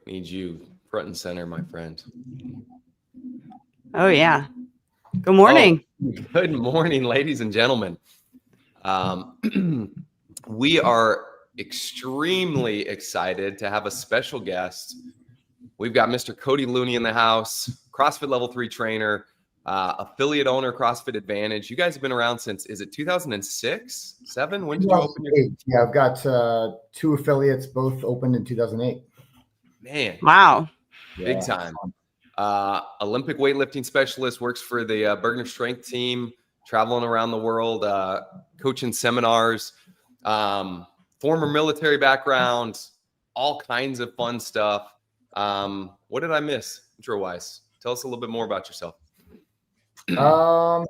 Need you front and center, my friend. Oh, yeah. Good morning. Good morning, ladies and gentlemen. We are extremely excited to have a special guest. We've got Mr. Cody Looney in the house, CrossFit Level 3 trainer, affiliate owner, CrossFit Advantage. You guys have been around since, is it 2006, 7? When did you open your? Yeah, I've got 2 affiliates, both opened in 2008. Man. Wow. Big time. Olympic weightlifting specialist, works for the Burgner Strength team, traveling around the world, coaching seminars, former military background, all kinds of fun stuff. What did I miss intro-wise? Tell us a little bit more about yourself. You got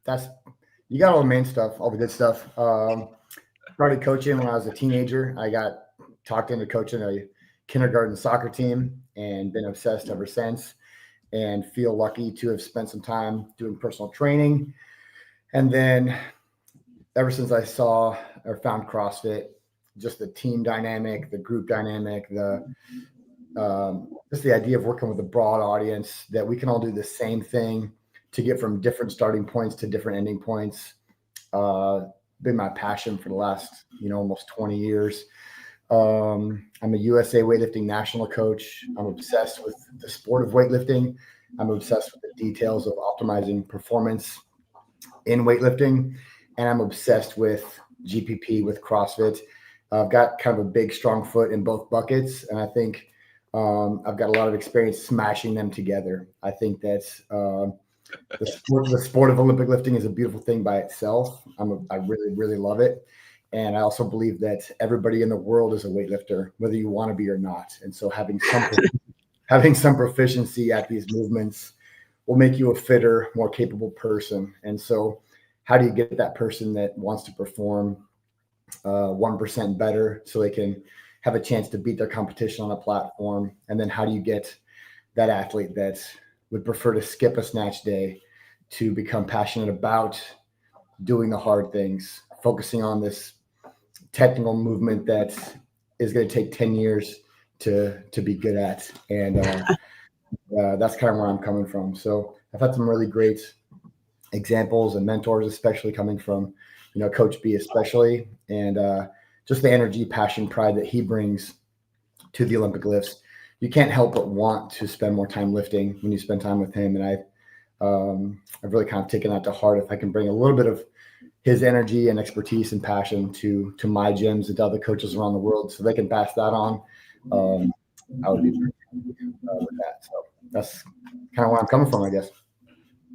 all the main stuff, all the good stuff. Started coaching when I was a teenager. I got talked into coaching a kindergarten soccer team and been obsessed ever since, and feel lucky to have spent some time doing personal training. And then ever since I saw or found CrossFit, just the team dynamic, the group dynamic, just the idea of working with a broad audience, that we can all do the same thing to get from different starting points to different ending points. Been my passion for the last, almost 20 years. I'm a USA weightlifting national coach. I'm obsessed with the sport of weightlifting. I'm obsessed with the details of optimizing performance in weightlifting. And I'm obsessed with GPP, with CrossFit. I've got kind of a big, strong foot in both buckets. And I think I've got a lot of experience smashing them together. I think that's the sport of Olympic lifting is a beautiful thing by itself. I really, really love it. And I also believe that everybody in the world is a weightlifter, whether you want to be or not. And so having some proficiency at these movements will make you a fitter, more capable person. And so how do you get that person that wants to perform 1% better so they can have a chance to beat their competition on a platform? And then how do you get that athlete that would prefer to skip a snatch day to become passionate about doing the hard things, focusing on this technical movement that is going to take 10 years to be good at? And that's kind of where I'm coming from. So I've had some really great examples and mentors, especially coming from, Coach B especially, and just the energy, passion, pride that he brings to the Olympic lifts. You can't help but want to spend more time lifting when you spend time with him. And I've really kind of taken that to heart. If I can bring a little bit of his energy and expertise and passion to my gyms and to other coaches around the world, so they can pass that on, I would be with that. So that's kind of where I'm coming from, I guess.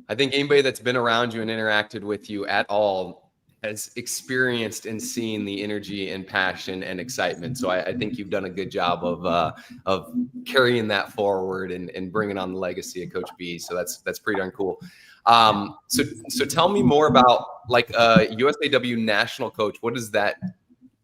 I think anybody that's been around you and interacted with you at all has experienced and seen the energy and passion and excitement. So I think you've done a good job of carrying that forward and bringing on the legacy of Coach B. So that's pretty darn cool. So tell me more about like USAW national coach. What does that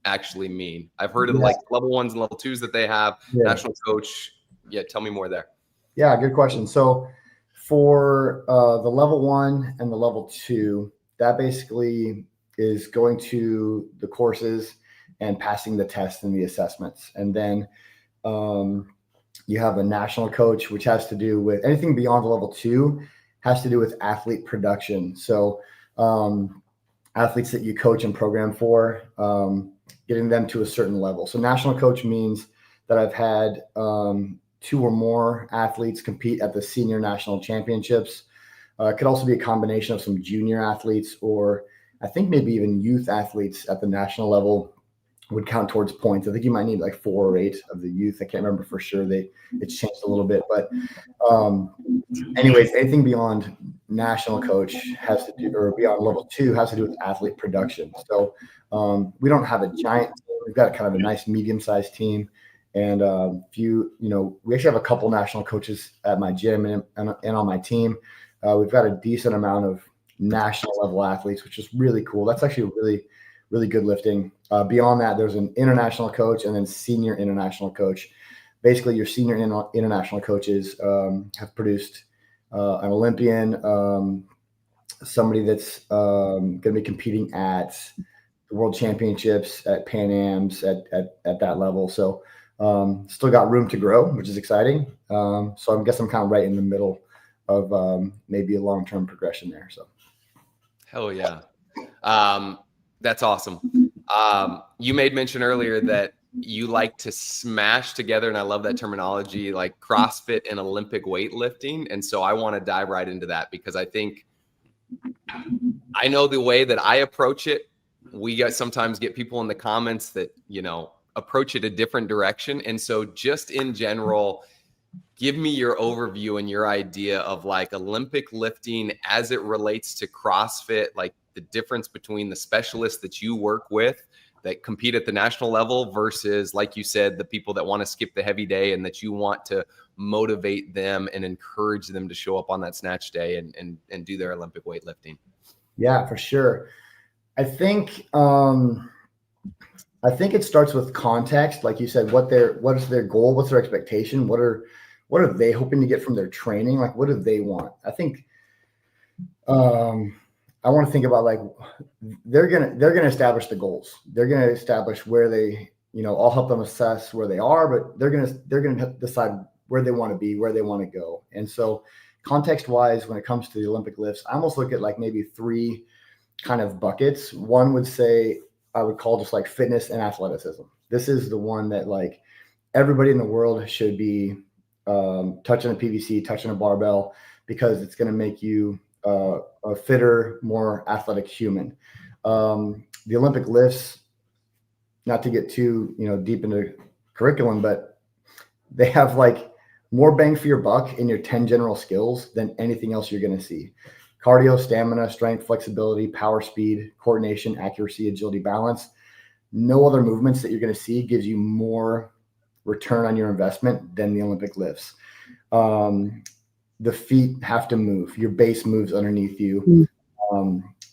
actually mean? I've heard of like level 1s and level 2s that they have. National coach. Yeah, tell me more there. Yeah, good question. So for the level 1 and the level 2, that basically is going to the courses and passing the tests and the assessments. And then you have a national coach, which has to do with anything beyond level 2, has to do with athlete production. So athletes that you coach and program for, getting them to a certain level. So national coach means that I've had 2 or more athletes compete at the senior national championships. It could also be a combination of some junior athletes, or I think maybe even youth athletes at the national level would count towards points. I think you might need like 4 or 8 of the youth. I can't remember for sure. It's changed a little bit, but anyways, anything beyond national coach has to do, or beyond level 2 has to do with athlete production. So we don't have a giant team. We've got kind of a nice medium-sized team. And we actually have a couple national coaches at my gym and on my team. We've got a decent amount of national level athletes, which is really cool. That's actually really, really good lifting. Beyond that, there's an international coach and then senior international coach. Basically, your senior international coaches have produced an Olympian, somebody that's going to be competing at the World Championships, at Pan Ams, at that level. So Still got room to grow, which is exciting. So I guess I'm kind of right in the middle of maybe a long-term progression there. So. Hell yeah. That's awesome. You made mention earlier that you like to smash together, and I love that terminology, like CrossFit and Olympic weightlifting. And so I want to dive right into that because I know the way that I approach it. We sometimes get people in the comments that, approach it a different direction. And so just in general, give me your overview and your idea of like Olympic lifting as it relates to CrossFit, like the difference between the specialists that you work with that compete at the national level versus, like you said, the people that want to skip the heavy day and that you want to motivate them and encourage them to show up on that snatch day and do their Olympic weightlifting. Yeah, for sure. I think it starts with context. Like you said, what is their goal? What's their expectation? What are they hoping to get from their training? Like, what do they want? I think I want to think about like they're gonna establish the goals. They're gonna establish where they, I'll help them assess where they are, but they're gonna decide where they want to be, where they want to go. And so context wise, when it comes to the Olympic lifts, I almost look at like maybe 3 kind of buckets. One would say I would call just like fitness and athleticism. This is the one that like everybody in the world should be touching a PVC, touching a barbell, because it's going to make you a fitter, more athletic human. The Olympic lifts, not to get too deep into curriculum, but they have like more bang for your buck in your 10 general skills than anything else you're going to see. Cardio, stamina, strength, flexibility, power, speed, coordination, accuracy, agility, balance. No other movements that you're going to see gives you more return on your investment than the Olympic lifts. The feet have to move. Your base moves underneath you.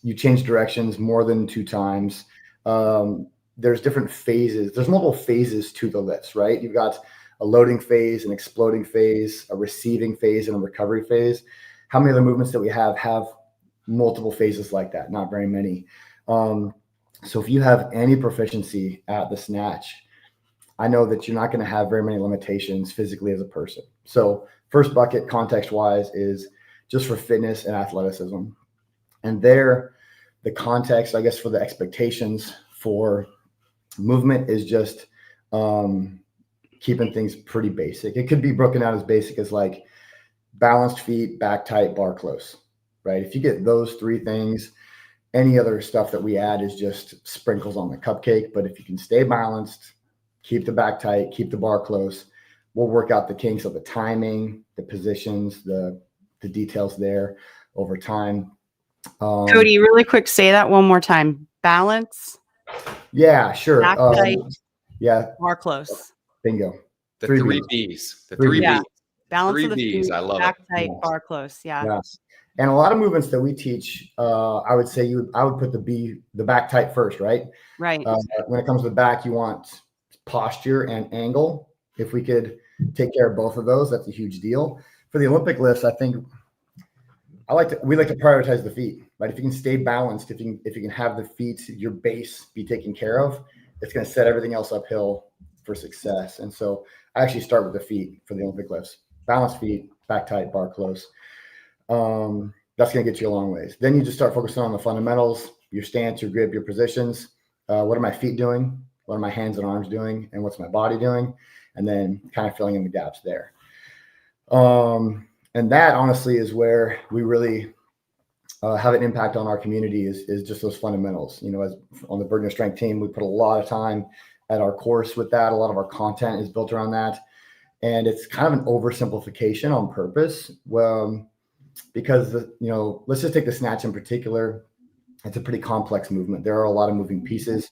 You change directions more than 2 times. There's different phases. There's multiple phases to the lifts, right? You've got a loading phase, an exploding phase, a receiving phase, and a recovery phase. How many other movements that we have multiple phases like that? Not very many. So if you have any proficiency at the snatch, I know that you're not going to have very many limitations physically as a person. So first bucket, context-wise, is just for fitness and athleticism. And there, the context, I guess, for the expectations for movement is just keeping things pretty basic. It could be broken out as basic as like balanced feet, back tight, bar close, right? If you get those 3 things, any other stuff that we add is just sprinkles on the cupcake. But if you can stay balanced, keep the back tight, keep the bar close, we'll work out the kinks of the timing, the positions, the details there over time. Cody, really quick, say that one more time. Balance. Yeah, sure. Back tight. Yeah. Bar close. Bingo. The 3 Bs. The 3 Bs. Yeah. Balance 3 of the Bs. feet, I love back it. tight, Yes. bar close. Yeah. Yes. And a lot of movements that we teach, I would say I would put the back tight first, right? Right. When it comes to the back, you want posture and angle. If we could take care of both of those, that's a huge deal. For the Olympic lifts, I think we like to prioritize the feet, right? If you can stay balanced, if you can have the feet, your base be taken care of, it's going to set everything else uphill for success. And so I actually start with the feet for the Olympic lifts. Balanced feet, back tight, bar close. That's going to get you a long ways. Then you just start focusing on the fundamentals, your stance, your grip, your positions. What are my feet doing? What are my hands and arms doing? And what's my body doing? And then kind of filling in the gaps there. And that honestly is where we really have an impact on our community is just those fundamentals. As on the Burgner Strength team, we put a lot of time at our course with that. A lot of our content is built around that. And it's kind of an oversimplification on purpose. Because let's just take the snatch in particular. It's a pretty complex movement. There are a lot of moving pieces.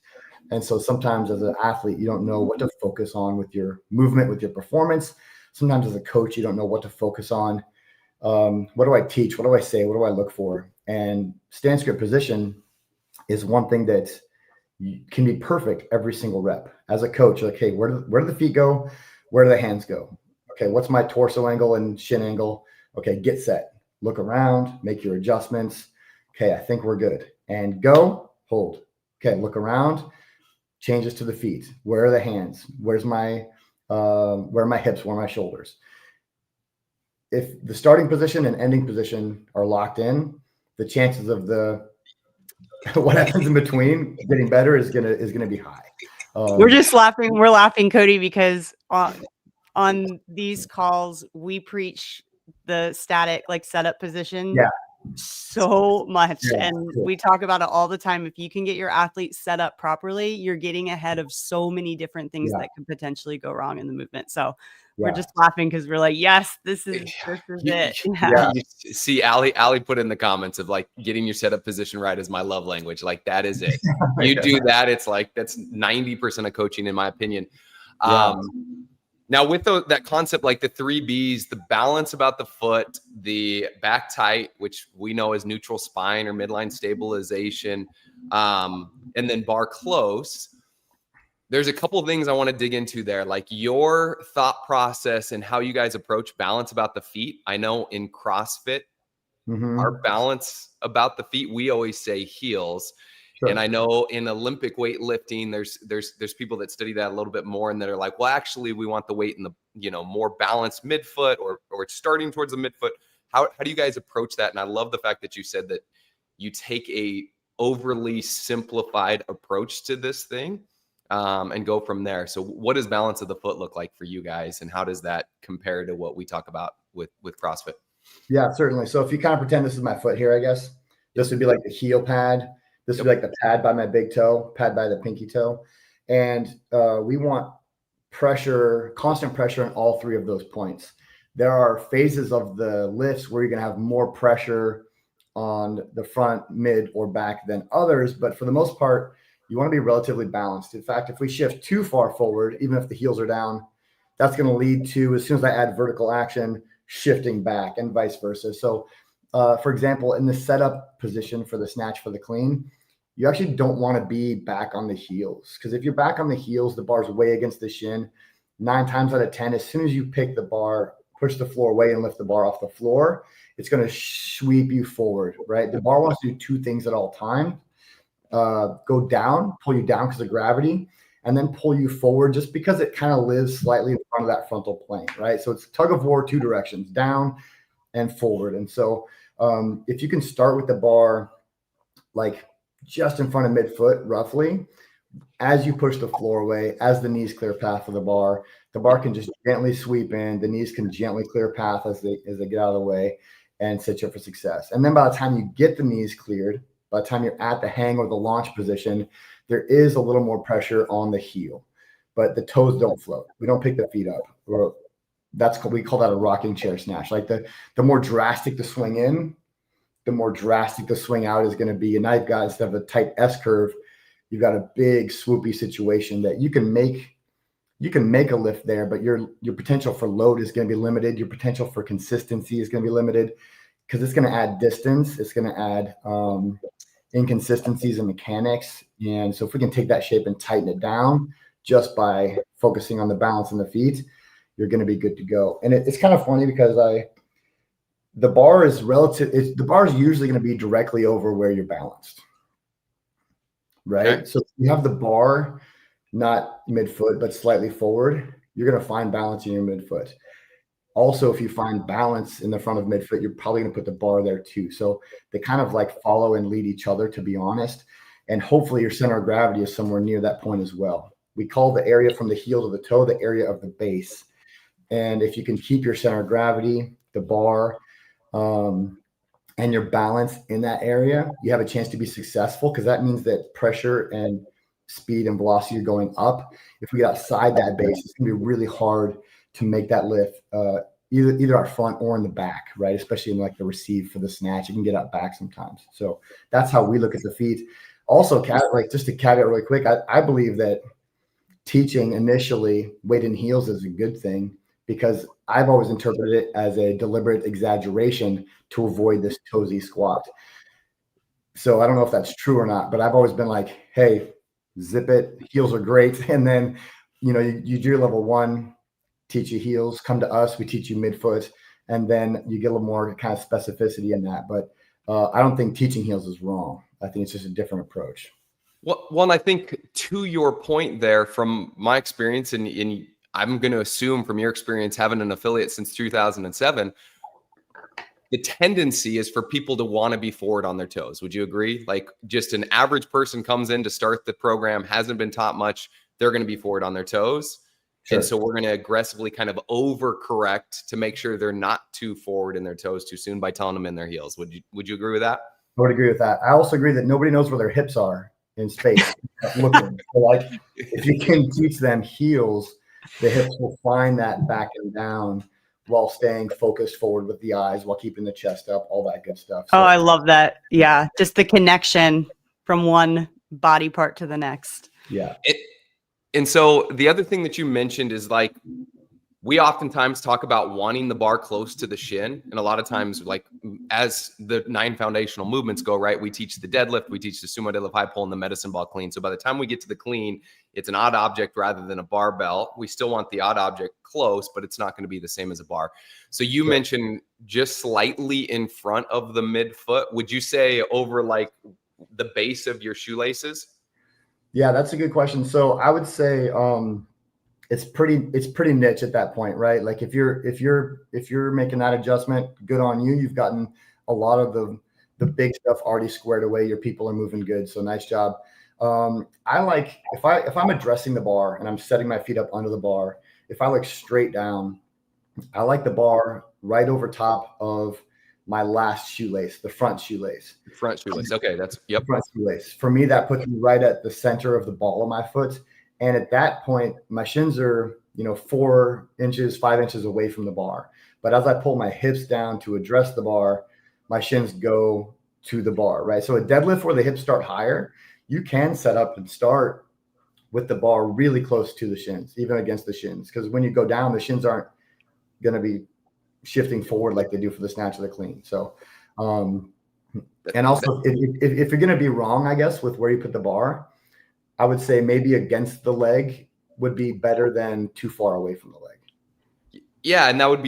And so sometimes as an athlete, you don't know what to focus on with your movement, with your performance. Sometimes as a coach, you don't know what to focus on. What do I teach? What do I say? What do I look for? And stance grip position is one thing that can be perfect every single rep. As a coach, okay, where do the feet go? Where do the hands go? Okay, what's my torso angle and shin angle? Okay, get set. Look around, make your adjustments. Okay, I think we're good. And go, hold. Okay, look around, changes to the feet. Where are the hands? Where's my where are my hips, where are my shoulders. If the starting position and ending position are locked in, the chances of what happens in between getting better is gonna be high. We're just laughing. We're laughing, Cody, because on these calls we preach the static like setup position so much, and we talk about it all the time. If you can get your athletes set up properly, you're getting ahead of so many different things that could potentially go wrong in the movement. So we're just laughing because we're like, yes, this is it. You see, Ali put in the comments of like getting your setup position right is my love language. Like that is it. You do that, it's like that's 90% of coaching, in my opinion. Now with that concept, like the 3 Bs, the balance about the foot, the back tight, which we know as neutral spine or midline stabilization, and then bar close. There's a couple of things I want to dig into there, like your thought process and how you guys approach balance about the feet. I know in CrossFit, our balance about the feet, we always say heels. Sure. And I know in Olympic weightlifting, there's people that study that a little bit more and that are like, well, actually, we want the weight in the, more balanced midfoot or it's starting towards the midfoot. How do you guys approach that? And I love the fact that you said that you take a overly simplified approach to this thing and go from there. So what does balance of the foot look like for you guys? And how does that compare to what we talk about with CrossFit? Yeah, certainly. So if you kind of pretend this is my foot here, I guess, this would be like the heel pad. This would be like the pad by my big toe, pad by the pinky toe. And we want pressure, constant pressure on all 3 of those points. There are phases of the lifts where you're going to have more pressure on the front, mid, or back than others. But for the most part, you want to be relatively balanced. In fact, if we shift too far forward, even if the heels are down, that's going to lead to, as soon as I add vertical action, shifting back and vice versa. So for example, in the setup position for the snatch for the clean, you actually don't want to be back on the heels, because if you're back on the heels, the bar's way against the shin. 9 times out of 10, as soon as you pick the bar, push the floor away and lift the bar off the floor, it's going to sweep you forward, right? The bar wants to do 2 things at all times. Go down, pull you down because of gravity, and then pull you forward just because it kind of lives slightly in front of that frontal plane, right? So it's tug of war 2 directions, down and forward. And so if you can start with the bar like just in front of midfoot roughly, as you push the floor away, as the knees clear path of the bar can just gently sweep in, the knees can gently clear path as they get out of the way and set you up for success. And then by the time you get the knees cleared, by the time you're at the hang or the launch position, there is a little more pressure on the heel, but the toes don't float. We don't pick the feet up. We call that a rocking chair snatch. Like the more drastic the swing in, the more drastic the swing out is going to be. And now you've got, instead of a tight S curve, you've got a big swoopy situation that you can make a lift there, but your potential for load is going to be limited. Your potential for consistency is going to be limited because it's going to add distance. It's going to add inconsistencies in mechanics. And so if we can take that shape and tighten it down just by focusing on the balance in the feet, you're going to be good to go. And it's kind of funny because the bar is usually going to be directly over where you're balanced, right? Okay. So if you have the bar not midfoot, but slightly forward, you're going to find balance in your midfoot. Also, if you find balance in the front of midfoot, you're probably going to put the bar there too. So they kind of like follow and lead each other, to be honest. And hopefully your center of gravity is somewhere near that point as well. We call the area from the heel to the toe the area of the base. And if you can keep your center of gravity, the bar, and your balance in that area, you have a chance to be successful, because that means that pressure and speed and velocity are going up. If we get outside that base, it's going to be really hard to make that lift either out front or in the back, right? Especially in like the receive for the snatch, you can get out back sometimes. So that's how we look at the feet. Also, just to caveat really quick, I believe that teaching initially weight and heels is a good thing, because I've always interpreted it as a deliberate exaggeration to avoid this toesy squat. So I don't know if that's true or not, but I've always been like, hey, zip it. Heels are great. And then, you do level 1, teach you heels, come to us, we teach you midfoot, and then you get a little more kind of specificity in that. But I don't think teaching heels is wrong. I think it's just a different approach. Well, and I think to your point there, from my experience, and I'm going to assume from your experience having an affiliate since 2007, the tendency is for people to want to be forward on their toes. Would you agree? Like just an average person comes in to start the program, hasn't been taught much, they're going to be forward on their toes. Sure. And so we're going to aggressively kind of overcorrect to make sure they're not too forward in their toes too soon by telling them in their heels. Would you agree with that? I would agree with that. I also agree that nobody knows where their hips are in space. Looking. So like if you can teach them heels, the hips will find that back and down while staying focused forward with the eyes, while keeping the chest up, all that good stuff. So, I love that. Yeah. Just the connection from one body part to the next. Yeah. And so the other thing that you mentioned is like, we oftentimes talk about wanting the bar close to the shin. And a lot of times, like as the 9 foundational movements go, right, we teach the deadlift, we teach the sumo deadlift, high pull, and the medicine ball clean. So by the time we get to the clean, it's an odd object rather than a barbell. We still want the odd object close, but it's not going to be the same as a bar. So you mentioned just slightly in front of the midfoot. Would you say over like the base of your shoelaces? Yeah, that's a good question. So I would say it's pretty niche at that point, right? Like if you're making that adjustment, good on you. You've gotten a lot of the big stuff already squared away. Your people are moving good, so nice job. I like if I'm addressing the bar and I'm setting my feet up under the bar, if I look straight down, I like the bar right over top of my last shoelace, the front shoelace. Front shoelace. Okay, that's yep. Front shoelace. For me, that puts me right at the center of the ball of my foot. And at that point, my shins are, 4 inches, 5 inches away from the bar. But as I pull my hips down to address the bar, my shins go to the bar, right? So a deadlift where the hips start higher, you can set up and start with the bar really close to the shins, even against the shins. Because when you go down, the shins aren't going to be shifting forward like they do for the snatch or the clean. So, and also if you're going to be wrong, I guess, with where you put the bar, I would say maybe against the leg would be better than too far away from the leg. Yeah, and that would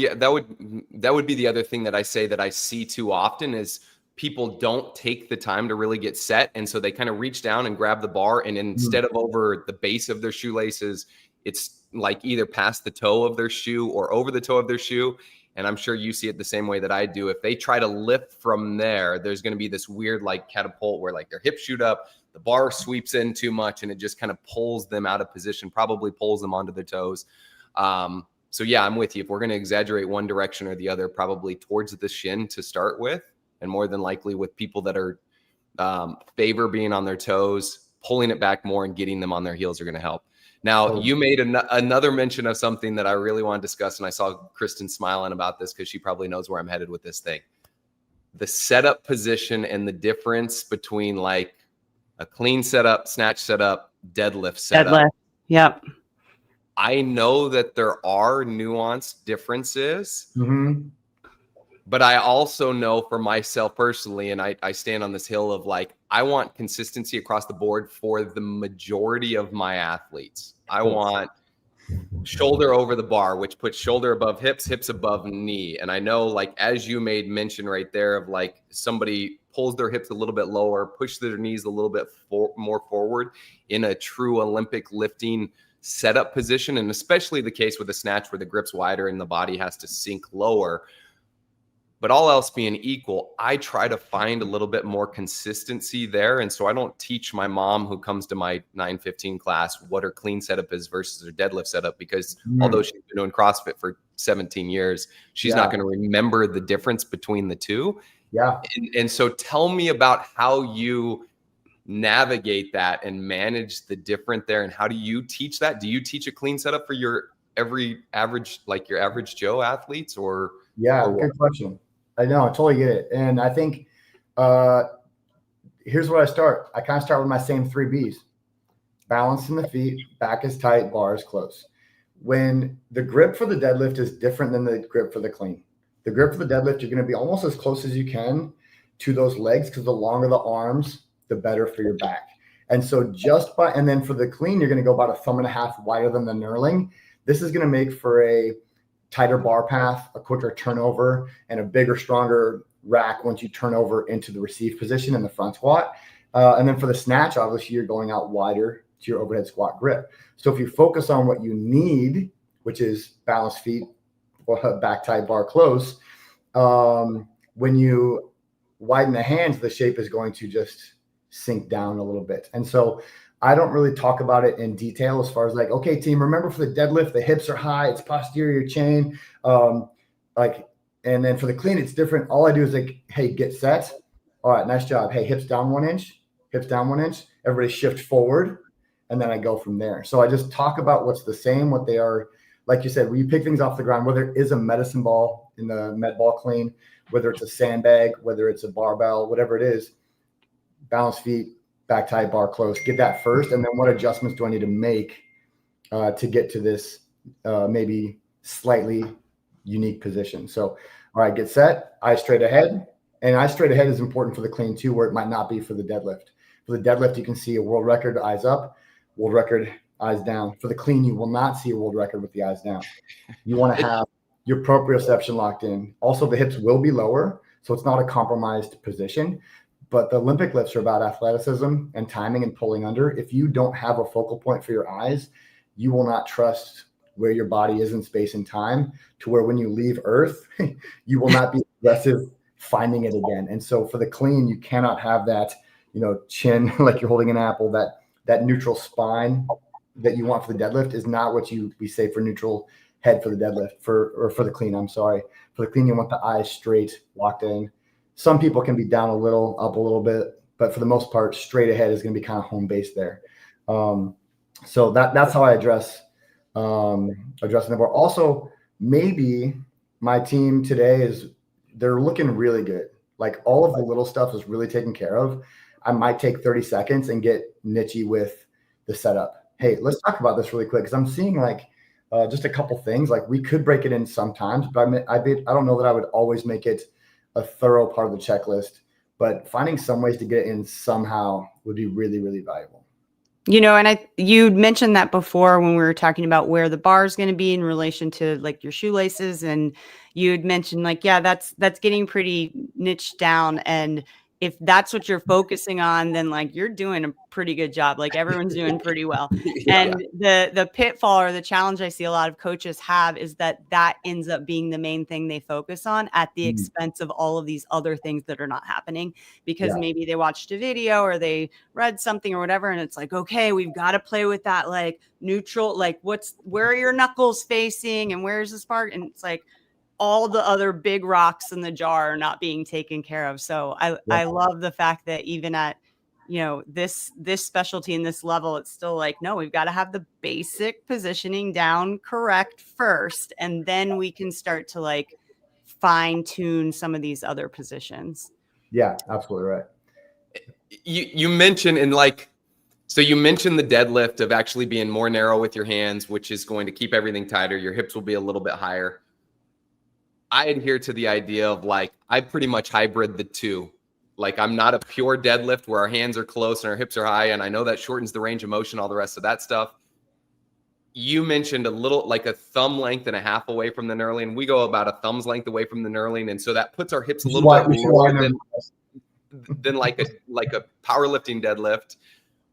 be the other thing that I say that I see too often is people don't take the time to really get set, and so they kind of reach down and grab the bar, and instead of over the base of their shoelaces, it's like either past the toe of their shoe or over the toe of their shoe. And I'm sure you see it the same way that I do. If they try to lift from there, there's going to be this weird like catapult where like their hips shoot up, the bar sweeps in too much, and it just kind of pulls them out of position, probably pulls them onto their toes. So yeah, I'm with you. If we're going to exaggerate one direction or the other, probably towards the shin to start with, and more than likely with people that are favor being on their toes, pulling it back more and getting them on their heels are going to help. Now, you made another mention of something that I really want to discuss, and I saw Kristin smiling about this because she probably knows where I'm headed with this thing. The setup position and the difference between like a clean setup, snatch setup, deadlift setup. Deadlift, yep. I know that there are nuanced differences, but I also know for myself personally, and I stand on this hill of like, I want consistency across the board for the majority of my athletes. I want shoulder over the bar, which puts shoulder above hips, hips above knee. And I know, like, as you made mention right there of like somebody pulls their hips a little bit lower, push their knees a little bit more forward in a true Olympic lifting setup position. And especially the case with the snatch where the grip's wider and the body has to sink lower. But all else being equal, I try to find a little bit more consistency there. And so I don't teach my mom who comes to my 9:15 class what her clean setup is versus her deadlift setup, because although she's been doing CrossFit for 17 years, she's not going to remember the difference between the two. Yeah. And so tell me about how you navigate that and manage the different there. And how do you teach that? Do you teach a clean setup for your your average Joe athletes or? Yeah, good question. I know, I totally get it. And I think here's where I start. I kind of start with my same 3 B's. Balance in the feet, back is tight, bar is close. When the grip for the deadlift is different than the grip for the clean. The grip for the deadlift, you're going to be almost as close as you can to those legs, because the longer the arms, the better for your back. And so and then for the clean, you're going to go about 1.5 thumbs wider than the knurling. This is going to make for a tighter bar path, a quicker turnover, and a bigger, stronger rack once you turn over into the receive position in the front squat. And then for the snatch, obviously you're going out wider to your overhead squat grip. So if you focus on what you need which is balanced feet, or back tight, bar close. When you widen the hands, the shape is going to just sink down a little bit. And so I don't really talk about it in detail as far as like, okay, team, remember for the deadlift, the hips are high, it's posterior chain. And then for the clean, it's different. All I do is like, hey, get set. All right, nice job. Hey, hips down 1 inch, hips down 1 inch. Everybody shift forward. And then I go from there. So I just talk about what's the same, what they are. Like you said, when you pick things off the ground, whether it is a medicine ball in the med ball clean, whether it's a sandbag, whether it's a barbell, whatever it is, balance feet, back tight, bar close, get that first. And then what adjustments do I need to make to get to this maybe slightly unique position? So, all right, get set, eyes straight ahead. And eyes straight ahead is important for the clean too, where it might not be for the deadlift. For the deadlift, you can see a world record, eyes up, world record, eyes down. For the clean, you will not see a world record with the eyes down. You want to have your proprioception locked in. Also, the hips will be lower, so it's not a compromised position. But the Olympic lifts are about athleticism and timing and pulling under. If you don't have a focal point for your eyes, you will not trust where your body is in space and time, to where when you leave Earth, you will not be aggressive finding it again. And so for the clean, you cannot have that, chin like you're holding an apple. That neutral spine that you want for the deadlift is not what we say for neutral head for the deadlift, for the clean. I'm sorry. For the clean, you want the eyes straight, locked in. Some people can be down a little, up a little bit, but for the most part, straight ahead is going to be kind of home base there. So that's how I addressing the bar. Also, maybe my team today they're looking really good. Like all of the little stuff is really taken care of. I might take 30 seconds and get nichey with the setup. Hey, let's talk about this really quick, because I'm seeing like just a couple things. Like we could break it in sometimes, but I don't know that I would always make it a thorough part of the checklist, but finding some ways to get it in somehow would be really, really valuable. And you'd mentioned that before when we were talking about where the bar is going to be in relation to like your shoelaces, and you'd mentioned like, yeah, that's getting pretty niched down. And if that's what you're focusing on, then like you're doing a pretty good job. Like everyone's doing pretty well. Yeah. And the pitfall or the challenge I see a lot of coaches have is that ends up being the main thing they focus on at the expense of all of these other things that are not happening, because maybe they watched a video or they read something or whatever. And it's like, okay, we've got to play with that, like neutral, like where are your knuckles facing and where's the spark? And it's like, all the other big rocks in the jar are not being taken care of. So I love the fact that even at, this specialty and this level, it's still like, no, we've got to have the basic positioning down correct first. And then we can start to like fine tune some of these other positions. Yeah, absolutely right. You mentioned so you mentioned the deadlift of actually being more narrow with your hands, which is going to keep everything tighter. Your hips will be a little bit higher. I adhere to the idea of like, I pretty much hybrid the two. Like I'm not a pure deadlift where our hands are close and our hips are high. And I know that shortens the range of motion, all the rest of that stuff. You mentioned a little, like a thumb length and a half away from the knurling. We go about a thumb's length away from the knurling. And so that puts our hips a little bit lower than like a powerlifting deadlift.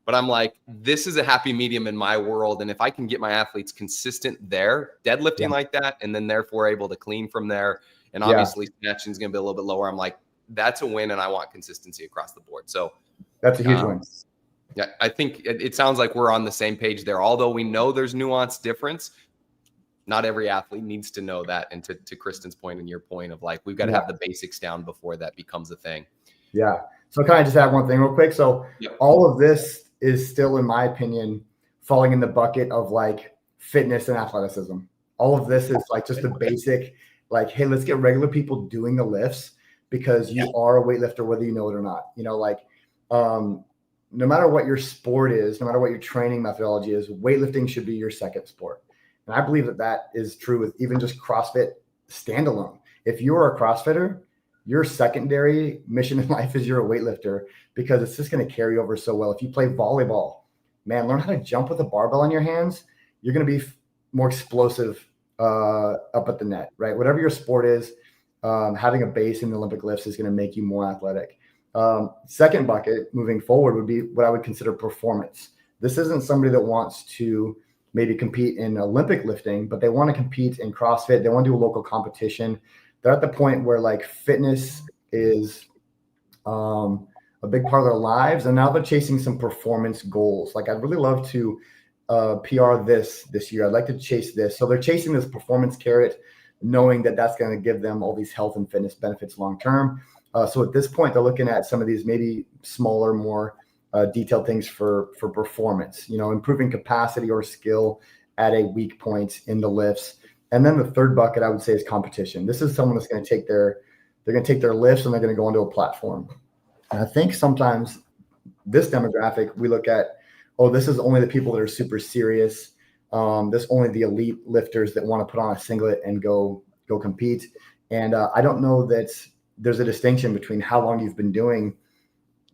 But I'm like, this is a happy medium in my world. And if I can get my athletes consistent there, deadlifting like that, and then therefore able to clean from there, and obviously snatching is going to be a little bit lower, I'm like, that's a win. And I want consistency across the board. So that's a huge win. Yeah, I think it sounds like we're on the same page there. Although we know there's nuanced difference, not every athlete needs to know that. And to Kristin's point and your point of like, we've got to have the basics down before that becomes a thing. Yeah. So can I just add one thing real quick? So all of this is still, in my opinion, falling in the bucket of like fitness and athleticism. All of this is like just the basic, like, hey, let's get regular people doing the lifts, because you are a weightlifter, whether you know it or not. No matter what your sport is, no matter what your training methodology is, weightlifting should be your second sport. And I believe that is true with even just CrossFit standalone. If you're a CrossFitter, your secondary mission in life is you're a weightlifter, because it's just going to carry over so well. If you play volleyball, man, learn how to jump with a barbell on your hands. You're going to be more explosive up at the net, right? Whatever your sport is, having a base in the Olympic lifts is going to make you more athletic. Second bucket moving forward would be what I would consider performance. This isn't somebody that wants to maybe compete in Olympic lifting, but they want to compete in CrossFit. They want to do a local competition. They're at the point where like fitness is a big part of their lives. And now they're chasing some performance goals. Like, I'd really love to PR this year. I'd like to chase this. So they're chasing this performance carrot, knowing that that's going to give them all these health and fitness benefits long-term. So at this point, they're looking at some of these maybe smaller, more detailed things for performance, improving capacity or skill at a weak point in the lifts. And then the third bucket, I would say, is competition. This is someone that's going to take their lifts and they're going to go onto a platform. And I think sometimes this demographic, we look at, oh, this is only the people that are super serious. This only the elite lifters that want to put on a singlet and go compete. And I don't know that there's a distinction between how long you've been doing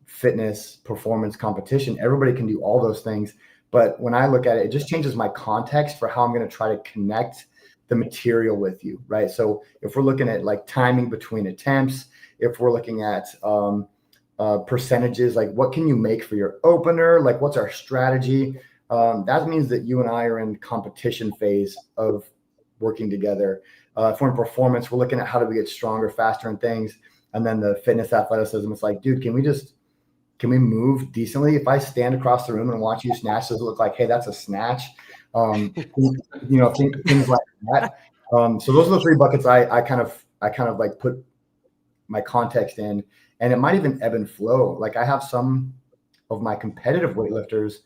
fitness, performance, competition. Everybody can do all those things. But when I look at it, it just changes my context for how I'm going to try to connect the material with you, right? So if we're looking at like timing between attempts, if we're looking at percentages, like what can you make for your opener? Like what's our strategy? That means that you and I are in competition phase of working together. If we're in performance, we're looking at how do we get stronger, faster and things. And then the fitness athleticism, it's like, dude, can we move decently? If I stand across the room and watch you snatch, does it look like, hey, that's a snatch? Things like that. So those are the three buckets I kind of like put my context in, and it might even ebb and flow. Like I have some of my competitive weightlifters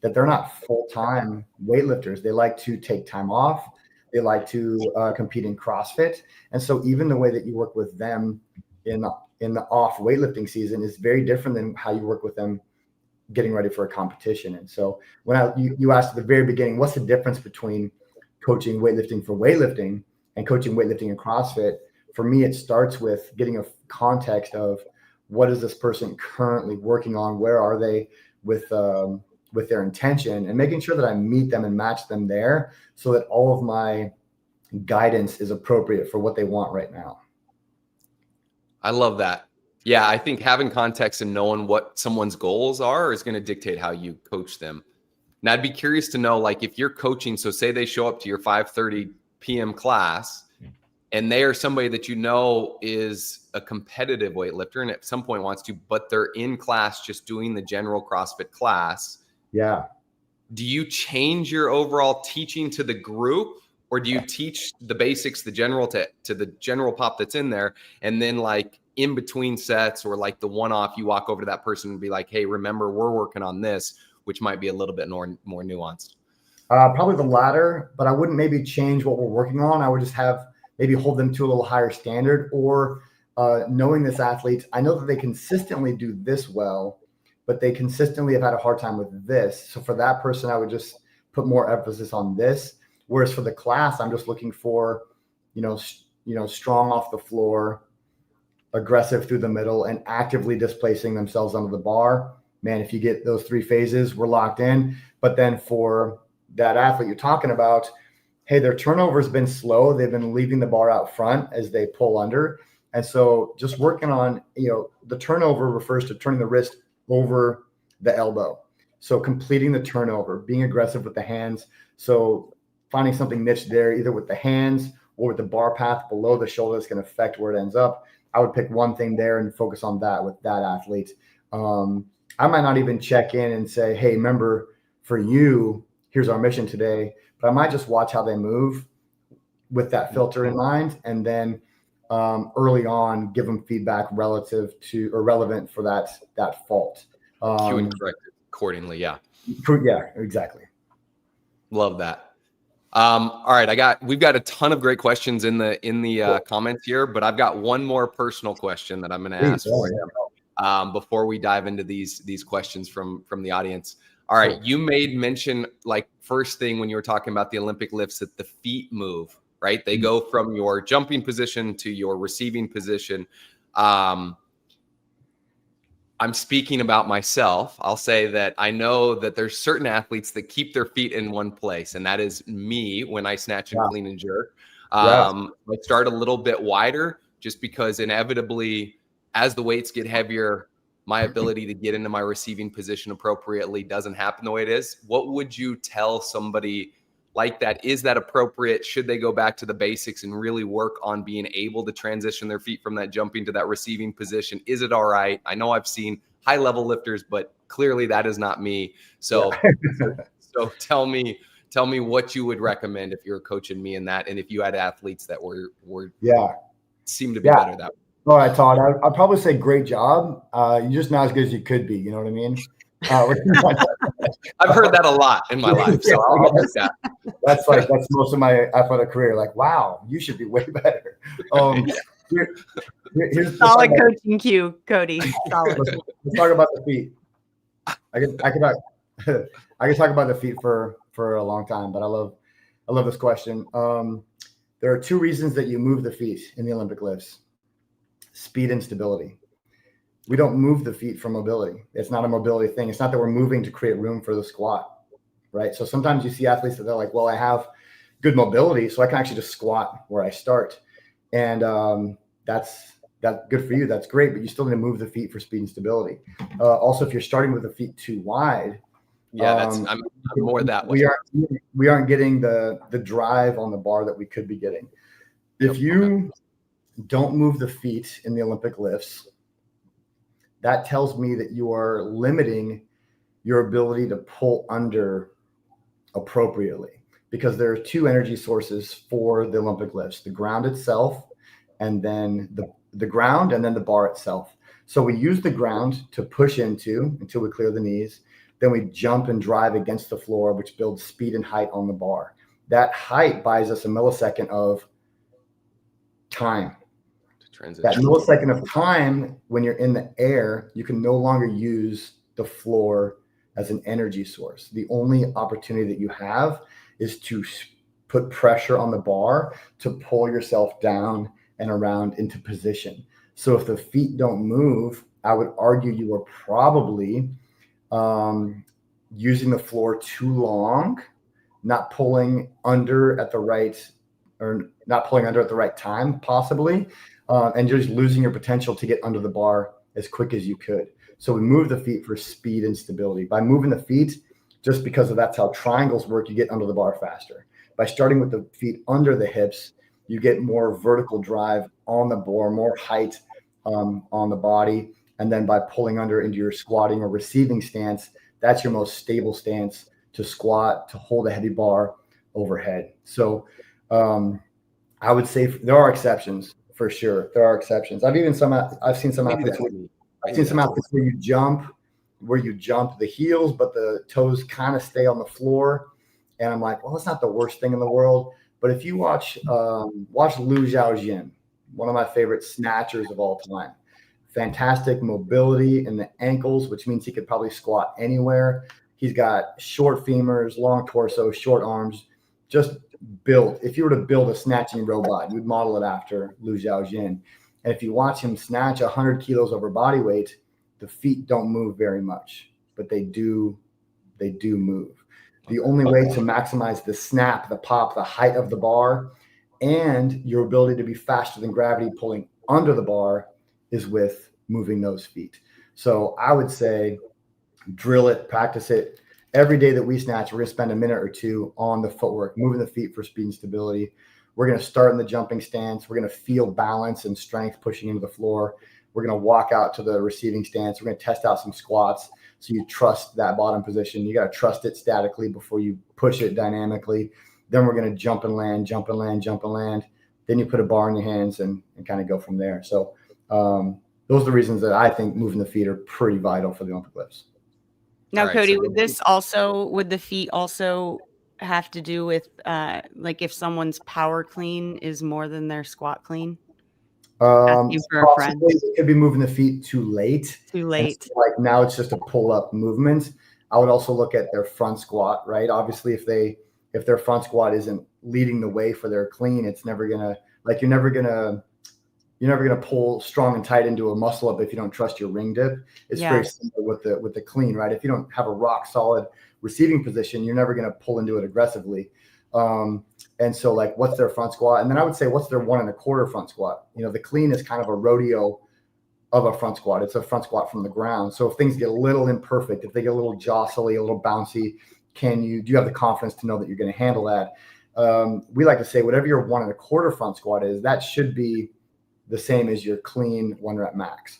that they're not full-time weightlifters. They like to take time off. They like to compete in CrossFit. And so even the way that you work with them in the off weightlifting season is very different than how you work with them getting ready for a competition. And so when you asked at the very beginning, what's the difference between coaching weightlifting for weightlifting and coaching weightlifting in CrossFit? For me, it starts with getting a context of what is this person currently working on? Where are they with their intention, and making sure that I meet them and match them there so that all of my guidance is appropriate for what they want right now. I love that. Yeah, I think having context and knowing what someone's goals are is going to dictate how you coach them. Now, I'd be curious to know, like, if you're coaching, so say they show up to your 5:30 p.m. class and they are somebody that you know is a competitive weightlifter and at some point wants to, but they're in class just doing the general CrossFit class. Yeah. Do you change your overall teaching to the group, or do you teach the basics, the general to the general pop that's in there, and then like in between sets or like the one-off, you walk over to that person and be like, hey, remember, we're working on this, which might be a little bit more nuanced? Probably the latter, but I wouldn't maybe change what we're working on. I would just maybe hold them to a little higher standard, or knowing this athlete, I know that they consistently do this well, but they consistently have had a hard time with this. So for that person, I would just put more emphasis on this. Whereas for the class, I'm just looking for, strong off the floor, aggressive through the middle, and actively displacing themselves under the bar. Man, if you get those three phases, we're locked in. But then for that athlete you're talking about, hey, their turnover has been slow. They've been leaving the bar out front as they pull under. And so just working on, the turnover refers to turning the wrist over the elbow. So completing the turnover, being aggressive with the hands. So finding something niche there, either with the hands or with the bar path below the shoulder that's going to affect where it ends up. I would pick one thing there and focus on that with that athlete. I might not even check in and say, hey, remember, for you, here's our mission today. But I might just watch how they move with that filter in mind. And then early on, give them feedback relative to or relevant for that fault. Cue and correct it accordingly. Yeah. Yeah, exactly. Love that. All right. We've got a ton of great questions in the comments here, but I've got one more personal question that I'm going to ask for you before we dive into these questions from the audience. All right. You made mention, like, first thing when you were talking about the Olympic lifts, that the feet move, right? They go from your jumping position to your receiving position. I'm speaking about myself. I'll say that I know that there's certain athletes that keep their feet in one place, and that is me when I snatch and clean and jerk. I start a little bit wider just because inevitably, as the weights get heavier, my ability to get into my receiving position appropriately doesn't happen the way it is. What would you tell somebody like that. Is that appropriate? Should they go back to the basics and really work on being able to transition their feet from that jumping to that receiving position? Is it all right? I know I've seen high level lifters, but clearly that is not me. So, so tell me what you would recommend if you're coaching me in that, and if you had athletes that were seem to be better that way. All right, Todd, I'd probably say great job. You're just not as good as you could be. You know what I mean? I've heard that a lot in my life, so I'll take that. That's most of my athletic career. Like, wow, you should be way better. Here's solid coaching cue, Cody. Solid. Let's talk about the feet. I can talk about the feet for a long time, but I love this question. There are two reasons that you move the feet in the Olympic lifts: speed and stability. We don't move the feet for mobility. It's not a mobility thing. It's not that we're moving to create room for the squat, right? So sometimes you see athletes that they're like, well, I have good mobility, so I can actually just squat where I start. And that's good for you. That's great, but you still need to move the feet for speed and stability. Also, if you're starting with the feet too wide, I'm more that way. We aren't getting the drive on the bar that we could be getting. If you don't move the feet in the Olympic lifts, that tells me that you are limiting your ability to pull under appropriately, because there are two energy sources for the Olympic lifts: the ground itself, and then the ground, and then the bar itself. So we use the ground to push into until we clear the knees. Then we jump and drive against the floor, which builds speed and height on the bar. That height buys us a millisecond of time. That millisecond of time, when you're in the air, you can no longer use the floor as an energy source. The only opportunity that you have is to put pressure on the bar to pull yourself down and around into position. So if the feet don't move, I would argue you are probably using the floor too long, not pulling under at the right time, possibly. And you're just losing your potential to get under the bar as quick as you could. So we move the feet for speed and stability. By moving the feet, just because that's how triangles work, you get under the bar faster. By starting with the feet under the hips, you get more vertical drive on the bar, more height on the body. And then by pulling under into your squatting or receiving stance, that's your most stable stance to squat, to hold a heavy bar overhead. So I would say there are exceptions. For sure, there are exceptions. I've seen some athletes where you jump the heels, but the toes kind of stay on the floor. And I'm like, well, it's not the worst thing in the world. But if you watch Liu Xiaojin, one of my favorite snatchers of all time, fantastic mobility in the ankles, which means he could probably squat anywhere. He's got short femurs, long torso, short arms, just built. If you were to build a snatching robot, you'd model it after Liu Xiaojin. And if you watch him snatch 100 kilos over body weight, the feet don't move very much, but they do move. The only way to maximize the snap, the pop, the height of the bar, and your ability to be faster than gravity pulling under the bar is with moving those feet. So I would say drill it, practice it. Every day that we snatch, we're going to spend a minute or two on the footwork, moving the feet for speed and stability. We're going to start in the jumping stance. We're going to feel balance and strength pushing into the floor. We're going to walk out to the receiving stance. We're going to test out some squats. So you trust that bottom position. You got to trust it statically before you push it dynamically. Then we're going to jump and land, jump and land, jump and land. Then you put a bar in your hands and kind of go from there. So those are the reasons that I think moving the feet are pretty vital for the Olympic lifts. Now, right, Cody, would the feet also have to do with like if someone's power clean is more than their squat clean? Possibly it could be moving the feet too late. So, like now it's just a pull up movement. I would also look at their front squat, right? Obviously, if their front squat isn't leading the way for their clean, it's never gonna you're never gonna pull strong and tight into a muscle up if you don't trust your ring dip. It's very similar with the clean, right? If you don't have a rock solid receiving position, you're never going to pull into it aggressively. And so what's their front squat? And then I would say, what's their 1 1/4 front squat? The clean is kind of a rodeo of a front squat. It's a front squat from the ground. So if things get a little imperfect, if they get a little jostly, a little bouncy, do you have the confidence to know that you're going to handle that? We like to say whatever your 1 1/4 front squat is, that should be the same as your clean 1 rep max.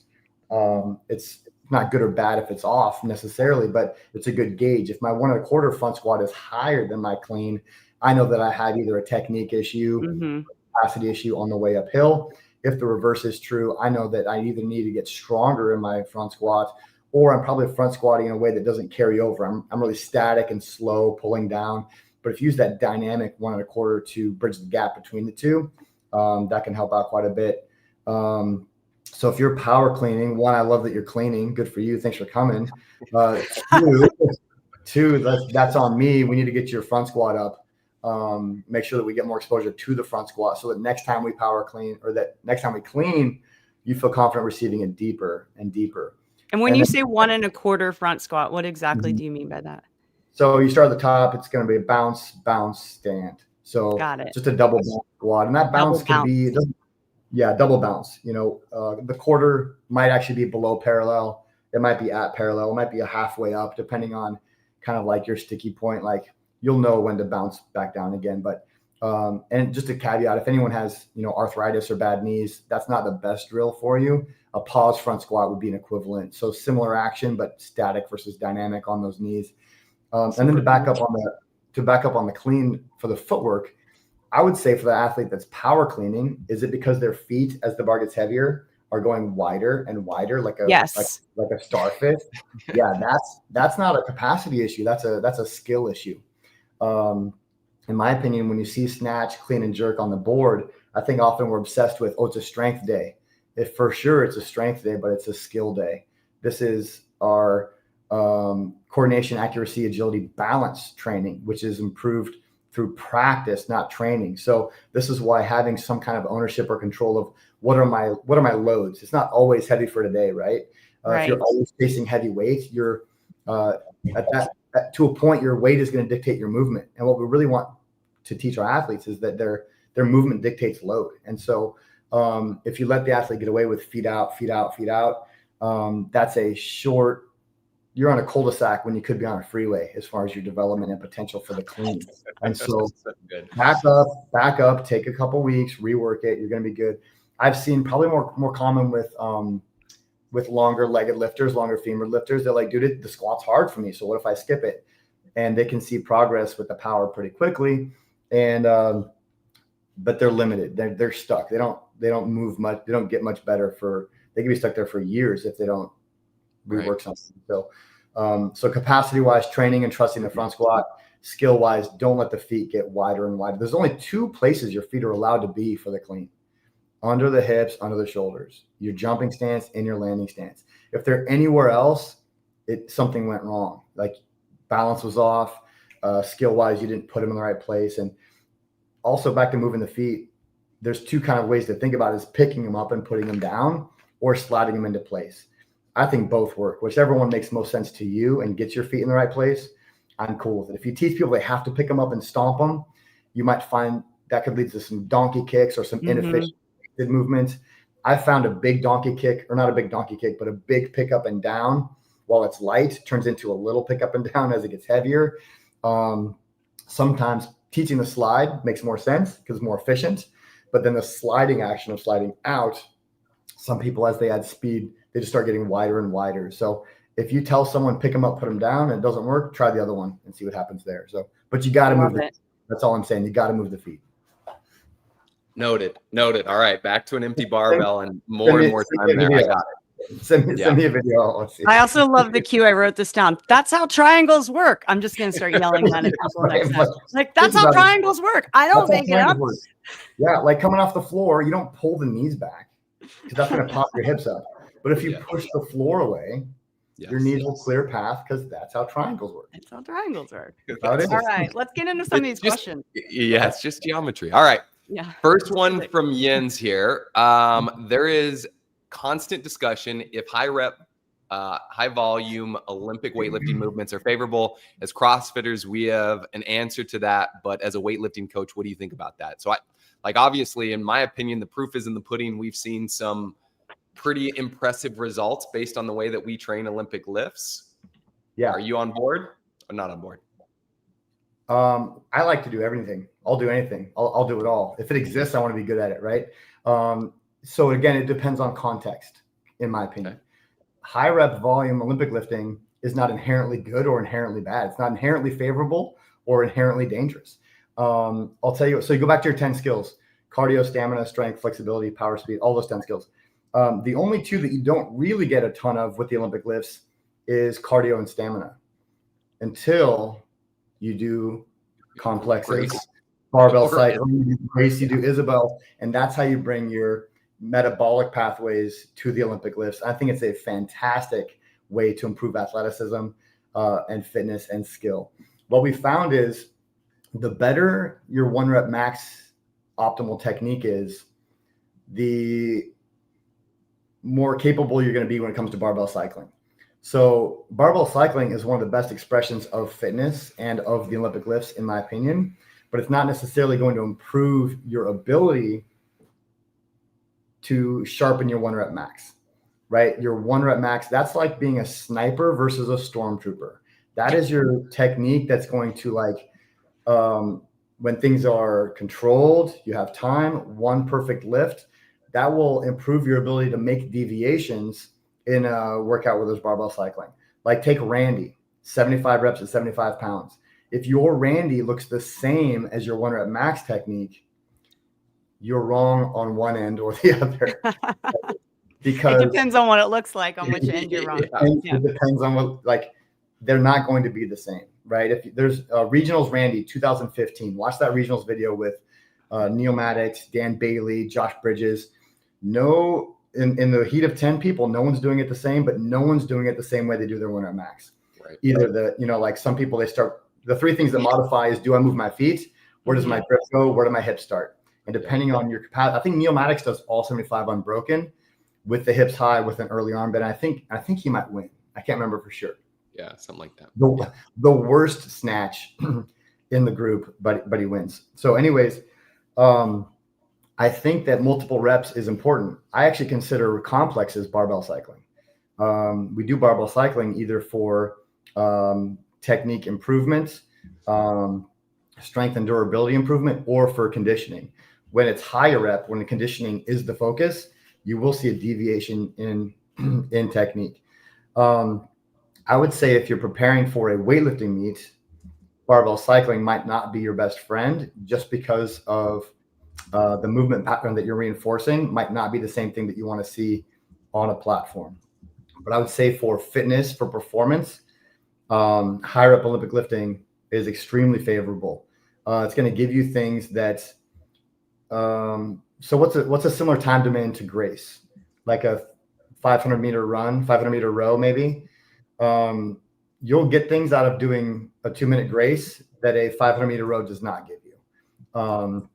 It's not good or bad if it's off necessarily, but it's a good gauge. If my 1 1/4 front squat is higher than my clean, I know that I had either a technique issue, capacity issue on the way uphill. If the reverse is true, I know that I either need to get stronger in my front squat, or I'm probably front squatting in a way that doesn't carry over. I'm really static and slow pulling down. But if you use that dynamic 1 1/4 to bridge the gap between the two, that can help out quite a bit. So if you're power cleaning, 1, I love that you're cleaning. Good for you. Thanks for coming. 2, that's on me. We need to get your front squat up. Make sure that we get more exposure to the front squat so that next time we power clean, or that next time we clean, you feel confident receiving it deeper and deeper. And when you say 1 1/4 front squat, what exactly do you mean by that? So you start at the top, it's going to be a bounce, bounce, stand. So just a double bounce squat. And that bounce could be, double bounce. The quarter might actually be below parallel. It might be at parallel. It might be a halfway up, depending on kind of like your sticky point. Like, you'll know when to bounce back down again. But, and just a caveat, if anyone has, arthritis or bad knees, that's not the best drill for you. A pause front squat would be an equivalent. So similar action, but static versus dynamic on those knees. And then to back up on the clean for the footwork, I would say for the athlete that's power cleaning, is it because their feet, as the bar gets heavier, are going wider and wider, like a starfish? Yeah, that's not a capacity issue. That's a skill issue. In my opinion, when you see snatch, clean, and jerk on the board, I think often we're obsessed with, it's a strength day. If for sure it's a strength day, but it's a skill day. This is our coordination, accuracy, agility, balance training, which is improved through practice, not training. So this is why having some kind of ownership or control of what are my loads. It's not always heavy for today, right? If you're always chasing heavy weights, you're to a point, your weight is going to dictate your movement. And what we really want to teach our athletes is that their movement dictates load. And so if you let the athlete get away with feet out, that's a short, you're on a cul-de-sac when you could be on a freeway as far as your development and potential for the clean. And so back up, take a couple weeks, rework it. You're going to be good. I've seen probably more common with longer legged lifters, longer femur lifters. They're like, dude, the squat's hard for me. So what if I skip it? And they can see progress with the power pretty quickly. And, but they're limited. They're stuck. They don't move much. They don't get much better they can be stuck there for years if they don't rework something. So capacity wise, training and trusting the front squat. Skill wise, don't let the feet get wider and wider. There's only 2 places your feet are allowed to be for the clean: under the hips, under the shoulders, your jumping stance and your landing stance. If they're anywhere else, something went wrong. Like balance was off, skill wise, you didn't put them in the right place. And also back to moving the feet, there's 2 kind of ways to think about it: is picking them up and putting them down, or sliding them into place. I think both work. Whichever one makes most sense to you and gets your feet in the right place, I'm cool with it. If you teach people they have to pick them up and stomp them, you might find that could lead to some donkey kicks or some inefficient movements. I found a big donkey kick, or not a big donkey kick, but a big pick up and down while it's light turns into a little pick up and down as it gets heavier. Sometimes teaching the slide makes more sense because it's more efficient, but then the sliding action of sliding out, some people, as they add speed, they just start getting wider and wider. So if you tell someone pick them up, put them down, and it doesn't work, try the other one and see what happens there. So, but you got to move it. That's all I'm saying. You got to move the feet. Noted. All right, back to an empty barbell and more time there. I got it. Send me a video. Let's see. I also love the cue. I wrote this down. That's how triangles work. I'm just going to start yelling that at people next time. Like, that's how triangles work. I don't make it up. Yeah, like coming off the floor, you don't pull the knees back because that's going to pop your hips up. But if you push the floor away, your knees will clear path, because that's how triangles work. That's how triangles work. All right, let's get into some of these questions. Yeah, it's just geometry. All right. Yeah. First one from Jens here. There is constant discussion if high rep, high volume Olympic weightlifting movements are favorable. As CrossFitters, we have an answer to that. But as a weightlifting coach, what do you think about that? So obviously, in my opinion, the proof is in the pudding. We've seen some pretty impressive results based on the way that we train Olympic lifts. Yeah. Are you on board or not on board? I like to do everything. I'll do anything. I'll do it all. If it exists, I want to be good at it, right? So again, it depends on context, in my opinion. Okay. High rep volume Olympic lifting is not inherently good or inherently bad. It's not inherently favorable or inherently dangerous. I'll tell you. So you go back to your 10 skills: cardio, stamina, strength, flexibility, power, speed, all those 10 skills. The only two that you don't really get a ton of with the Olympic lifts is cardio and stamina, until you do complexes, barbell cycling, you do brace, you do Isabel, and that's how you bring your metabolic pathways to the Olympic lifts. I think it's a fantastic way to improve athleticism and fitness and skill. What we found is the better your 1 rep max optimal technique is, the more capable you're going to be when it comes to barbell cycling. So barbell cycling is one of the best expressions of fitness and of the Olympic lifts, in my opinion, but it's not necessarily going to improve your ability to sharpen your 1 rep max, right? Your 1 rep max, that's like being a sniper versus a stormtrooper. That is your technique that's going to, like, when things are controlled, you have time, one perfect lift, that will improve your ability to make deviations in a workout where there's barbell cycling. Like, take Randy, 75 reps at 75 pounds. If your Randy looks the same as your 1 rep max technique, you're wrong on one end or the other. Because it depends on what it looks like, on which end you're wrong. It depends on what, like, they're not going to be the same, right? If there's regionals Randy 2015, watch that regionals video with Neil Maddox, Dan Bailey, Josh Bridges. No, in the heat of 10 people, no one's doing it the same, but no one's doing it the same way they do their 1 rep max. Right. Either like some people, they start, the 3 things that modify is, do I move my feet? Where does my grip go? Where do my hips start? And depending on your capacity, I think Neil Maddox does all 75 unbroken with the hips high with an early arm bend. I think he might win. I can't remember for sure. Yeah, something like that. The worst snatch in the group, but he wins. So anyways, I think that multiple reps is important. I actually consider complexes barbell cycling. We do barbell cycling either for technique improvement, strength and durability improvement, or for conditioning. When it's higher rep, when the conditioning is the focus, you will see a deviation in technique. I would say if you're preparing for a weightlifting meet, barbell cycling might not be your best friend, just because of the movement pattern that you're reinforcing might not be the same thing that you want to see on a platform. But I would say for fitness, for performance, high rep Olympic lifting is extremely favorable. It's going to give you things that, so what's a similar time domain to Grace? Like a 500 meter run, 500 meter row, maybe. You'll get things out of doing a 2-minute Grace that a 500 meter row does not give you.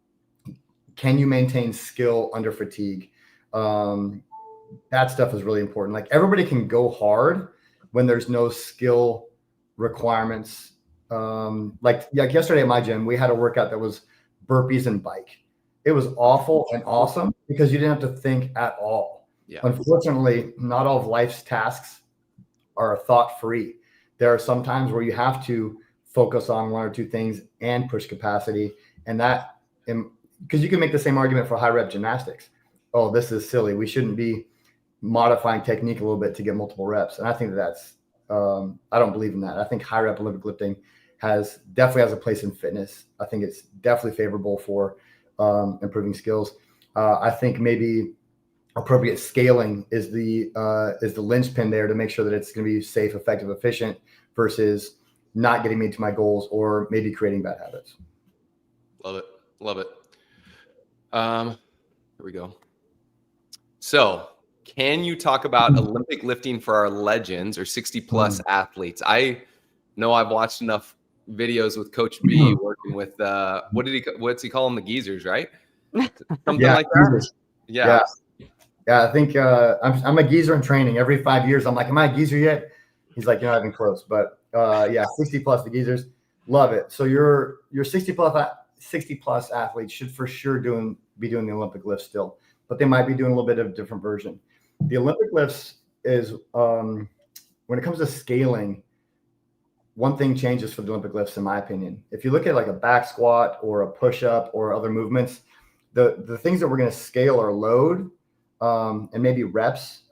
Can you maintain skill under fatigue? That stuff is really important. Like, everybody can go hard when there's no skill requirements. Like yesterday at my gym, we had a workout that was burpees and bike. It was awful and awesome because you didn't have to think at all. Yeah. Unfortunately, not all of life's tasks are thought free. There are some times where you have to focus on 1 or 2 things and push capacity. And that, because you can make the same argument for high rep gymnastics. Oh, this is silly. We shouldn't be modifying technique a little bit to get multiple reps. And I think that's, I don't believe in that. I think high rep Olympic lifting definitely has a place in fitness. I think it's definitely favorable for improving skills. I think maybe appropriate scaling is the linchpin there to make sure that it's going to be safe, effective, efficient, versus not getting me to my goals or maybe creating bad habits. Love it. Here we go. So, can you talk about Olympic lifting for our legends or 60 plus athletes? I know I've watched enough videos with Coach B working with what's he call them, the geezers, right? Something like that. Yeah. I think I'm a geezer in training. Every 5 years, I'm like, am I a geezer yet? He's like, you're not even close. But 60 plus, the geezers, love it. So your 60 plus athletes should for sure be doing the Olympic lifts still, but they might be doing a little bit of a different version. The Olympic lifts is when it comes to scaling, one thing changes for the Olympic lifts, in my opinion. If you look at like a back squat or a push-up or other movements, the things that we're going to scale are load and maybe reps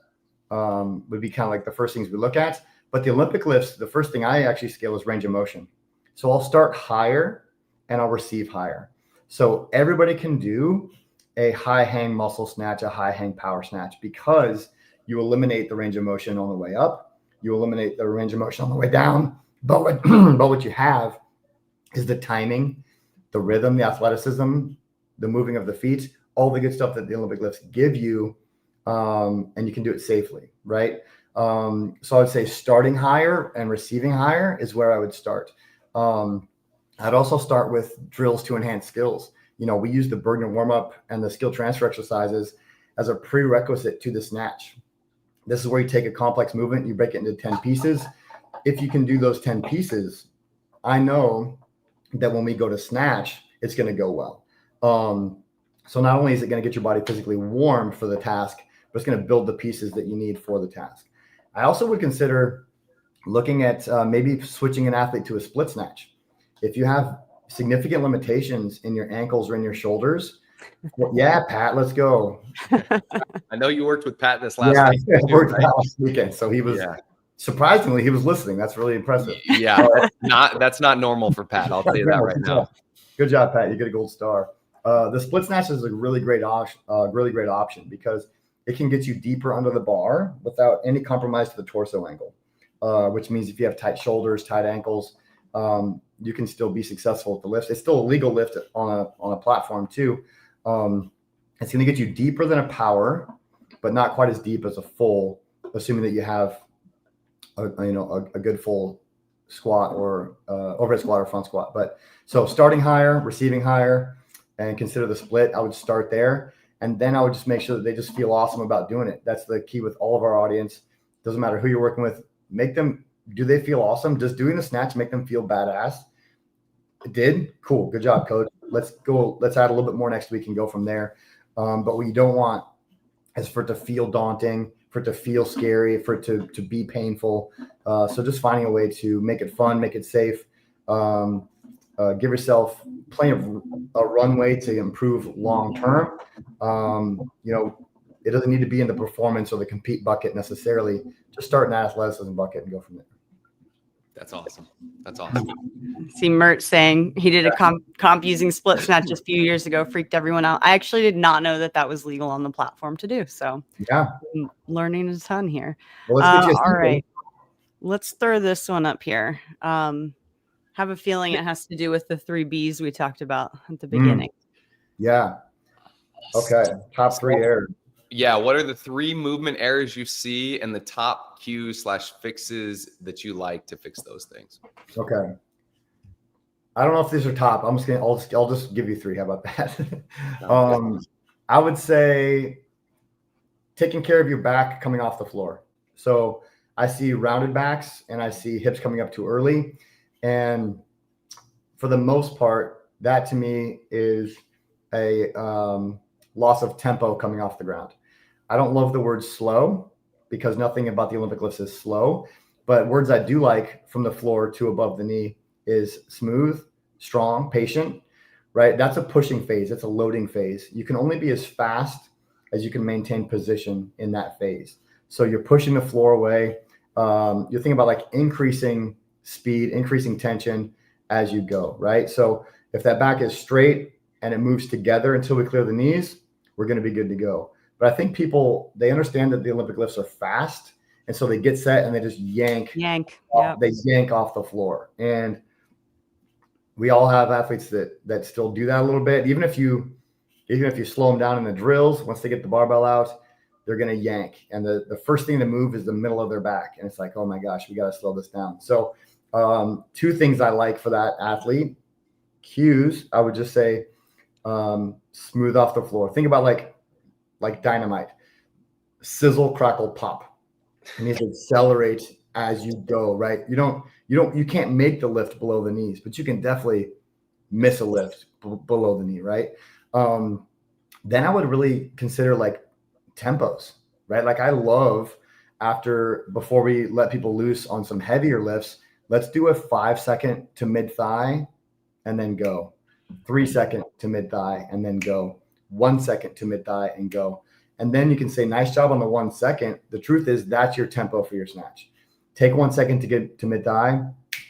would be kind of like the first things we look at. But the Olympic lifts, the first thing I actually scale is range of motion. So I'll start higher and I'll receive higher. So everybody can do a high hang muscle snatch, a high hang power snatch, because you eliminate the range of motion on the way up. You eliminate the range of motion on the way down. But what you have is the timing, the rhythm, the athleticism, the moving of the feet, all the good stuff that the Olympic lifts give you, and you can do it safely, right? So I would say starting higher and receiving higher is where I would start. I'd also start with drills to enhance skills. We use the Burgener warm-up and the skill transfer exercises as a prerequisite to the snatch. This is where you take a complex movement, you break it into 10 pieces. If you can do those 10 pieces, I know that when we go to snatch, it's going to go well. So not only is it going to get your body physically warm for the task, but it's going to build the pieces that you need for the task. I also would consider looking at maybe switching an athlete to a split snatch. If you have significant limitations in your ankles or in your shoulders, yeah, Pat, let's go. I know you worked with Pat this last week. Yeah, I worked last weekend. So he was surprisingly, he was listening. That's really impressive. Yeah, that's not normal for Pat. I'll tell you that right now. Good job, Pat. You get a gold star. The split snatch is a really great option because it can get you deeper under the bar without any compromise to the torso angle, which means if you have tight shoulders, tight ankles, you can still be successful with the lift. It's still a legal lift on a platform too. It's going to get you deeper than a power, but not quite as deep as a full, assuming that you have a good full squat or overhead squat or front squat. But so starting higher, receiving higher, and consider the split. I would start there. And then I would just make sure that they just feel awesome about doing it. That's the key with all of our audience. Doesn't matter who you're working with. Do they feel awesome? Does doing the snatch make them feel badass? It did? Cool. Good job, coach. Let's add a little bit more next week and go from there. But what you don't want is for it to feel daunting, for it to feel scary, for it to be painful. So just finding a way to make it fun, make it safe. Give yourself plenty of a runway to improve long term. It doesn't need to be in the performance or the compete bucket necessarily. Just start in the athleticism bucket and go from there. That's awesome. That's awesome. See Mert saying he did a comp using split snatch a few years ago, freaked everyone out. I actually did not know that was legal on the platform to do. So yeah, I'm learning a ton here. Well, all right, let's throw this one up here. Have a feeling it has to do with the 3 B's we talked about at the beginning. Yeah. Okay. Top 3 errors. Yeah. What are the 3 movement errors you see and the top cues/fixes that you like to fix those things? Okay. I don't know if these are top. I'll just give you 3. How about that? I would say taking care of your back coming off the floor. So I see rounded backs and I see hips coming up too early. And for the most part, that to me is a loss of tempo coming off the ground. I don't love the word slow because nothing about the Olympic lifts is slow, but words I do like from the floor to above the knee is smooth, strong, patient, right? That's a pushing phase. It's a loading phase. You can only be as fast as you can maintain position in that phase. So you're pushing the floor away. You're thinking about like increasing speed, increasing tension as you go, right? So if that back is straight and it moves together until we clear the knees, we're going to be good to go. But I think people, they understand that the Olympic lifts are fast. And so they get set and they just yank. They yank off the floor. And we all have athletes that still do that a little bit. Even if you slow them down in the drills, once they get the barbell out, they're going to yank. And the first thing to move is the middle of their back. And it's like, oh my gosh, we got to slow this down. So 2 things I like for that athlete. Cues, I would just say smooth off the floor. Think about like dynamite. Sizzle, crackle, pop. It needs to accelerate as you go, right? You can't make the lift below the knees, but you can definitely miss a lift below the knee, right? Then I would really consider like tempos, right? Like I love before we let people loose on some heavier lifts, Let's do a 5 second to mid thigh and then go. 3 second to mid thigh and then go. 1 second to mid thigh and go. And then you can say, nice job on the 1 second. The truth is that's your tempo for your snatch. Take 1 second to get to mid thigh,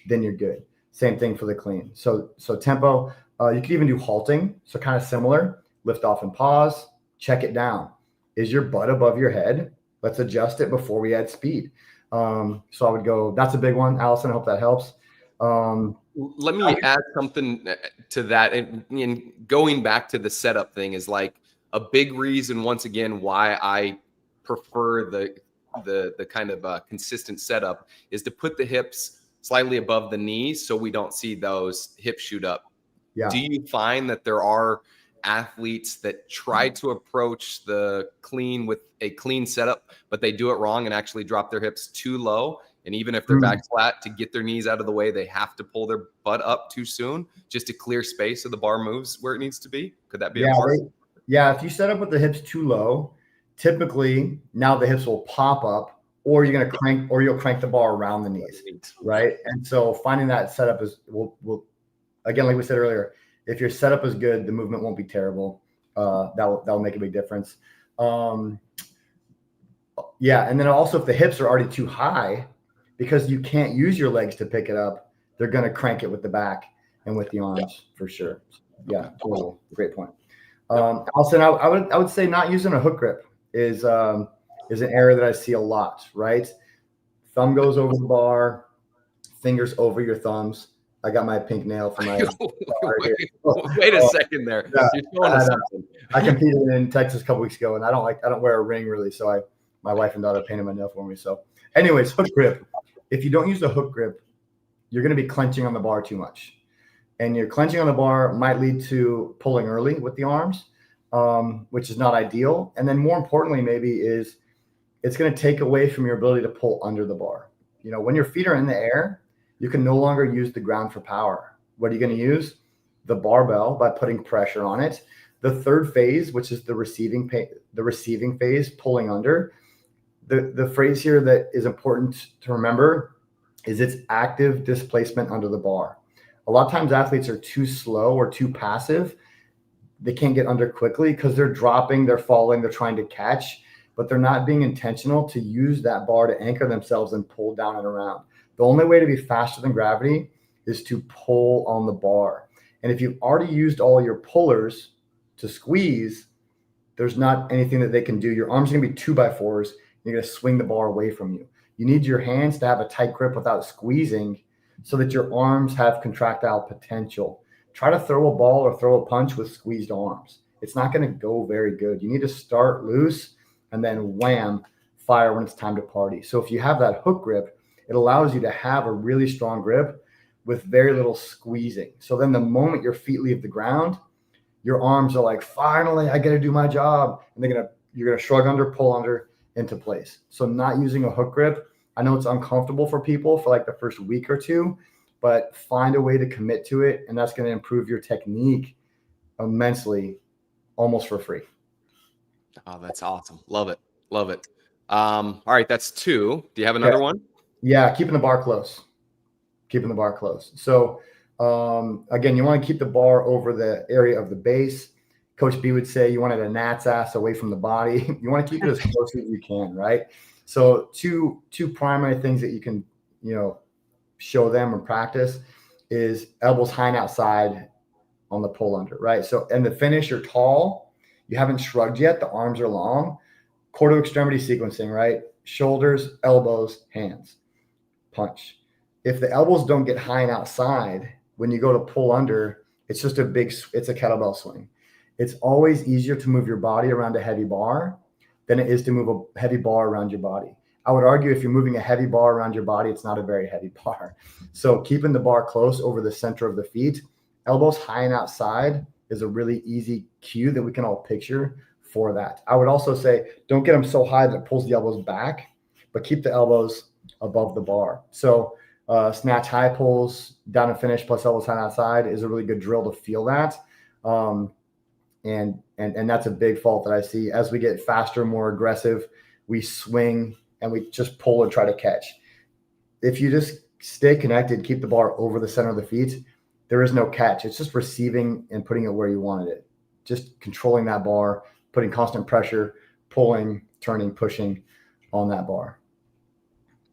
then you're good. Same thing for the clean. So tempo, you could even do halting. So kind of similar, lift off and pause, check it down. Is your butt above your head? Let's adjust it before we add speed. So I would go, that's a big one. Allison, I hope that helps. Let me add something to that. And going back to the setup thing is like a big reason, once again, why I prefer the kind of consistent setup is to put the hips slightly above the knees so we don't see those hips shoot up. Yeah. Do you find that there are athletes that try to approach the clean with a clean setup, but they do it wrong and actually drop their hips too low? And even if they're back flat, to get their knees out of the way, they have to pull their butt up too soon just to clear space so the bar moves where it needs to be? Could that be a part? Yeah, if you set up with the hips too low, typically now the hips will pop up, or you're going to crank, or you'll crank the bar around the knees, right? And so finding that setup is, will again, like we said earlier, if your setup is good, the movement won't be terrible. That'll make a big difference. Yeah, and then also if the hips are already too high, because you can't use your legs to pick it up, they're going to crank it with the back and with the arms for sure. Yeah, total. Great point. Also, I would say not using a hook grip is an area that I see a lot, right? Thumb goes over the bar, fingers over your thumbs. I got my pink nail for my. Wait a second there. Yeah, you're showing us something. I competed in Texas a couple weeks ago, and I don't wear a ring really, so my wife and daughter painted my nail for me. So, anyways, hook grip. If you don't use a hook grip, you're going to be clenching on the bar too much, and your clenching on the bar might lead to pulling early with the arms, which is not ideal. And then more importantly, maybe is it's going to take away from your ability to pull under the bar. You know, when your feet are in the air, you can no longer use the ground for power. What are you going to use? The barbell by putting pressure on it. The third phase, which is the receiving phase, pulling under. The phrase here that is important to remember is it's active displacement under the bar. A lot of times athletes are too slow or too passive. They can't get under quickly because they're dropping, they're falling, they're trying to catch, but they're not being intentional to use that bar to anchor themselves and pull down and around. The only way to be faster than gravity is to pull on the bar. And if you've already used all your pullers to squeeze, there's not anything that they can do. Your arms are going to be 2x4s. You're going to swing the bar away from you. You need your hands to have a tight grip without squeezing so that your arms have contractile potential. Try to throw a ball or throw a punch with squeezed arms. It's not going to go very good. You need to start loose and then wham, fire when it's time to party. So if you have that hook grip, it allows you to have a really strong grip with very little squeezing. So then the moment your feet leave the ground, your arms are like, finally, I got to do my job. And you're going to shrug under, pull under into place. So not using a hook grip, I know it's uncomfortable for people for like the first week or two, but find a way to commit to it. And that's going to improve your technique immensely, almost for free. Oh, that's awesome. Love it. Love it. All right. That's 2. Do you have another one? Yeah. Keeping the bar close. So again, you want to keep the bar over the area of the base. Coach B would say you want it a gnat's ass away from the body. You want to keep it as close as you can, right? So two primary things that you can, show them or practice is elbows high and outside on the pull under, right? So, and the finish, you're tall, you haven't shrugged yet, the arms are long, core to extremity sequencing, right? Shoulders, elbows, hands, punch. If the elbows don't get high and outside, when you go to pull under, it's just it's a kettlebell swing. It's always easier to move your body around a heavy bar than it is to move a heavy bar around your body. I would argue if you're moving a heavy bar around your body, it's not a very heavy bar. So keeping the bar close over the center of the feet, elbows high and outside is a really easy cue that we can all picture for that. I would also say, don't get them so high that it pulls the elbows back, but keep the elbows above the bar. So snatch high pulls, down and finish plus elbows high and outside is a really good drill to feel that. And that's a big fault that I see. As we get faster, more aggressive, we swing and we just pull and try to catch. If you just stay connected, keep the bar over the center of the feet. There is no catch. It's just receiving and putting it where you wanted it. Just controlling that bar, putting constant pressure, pulling, turning, pushing on that bar.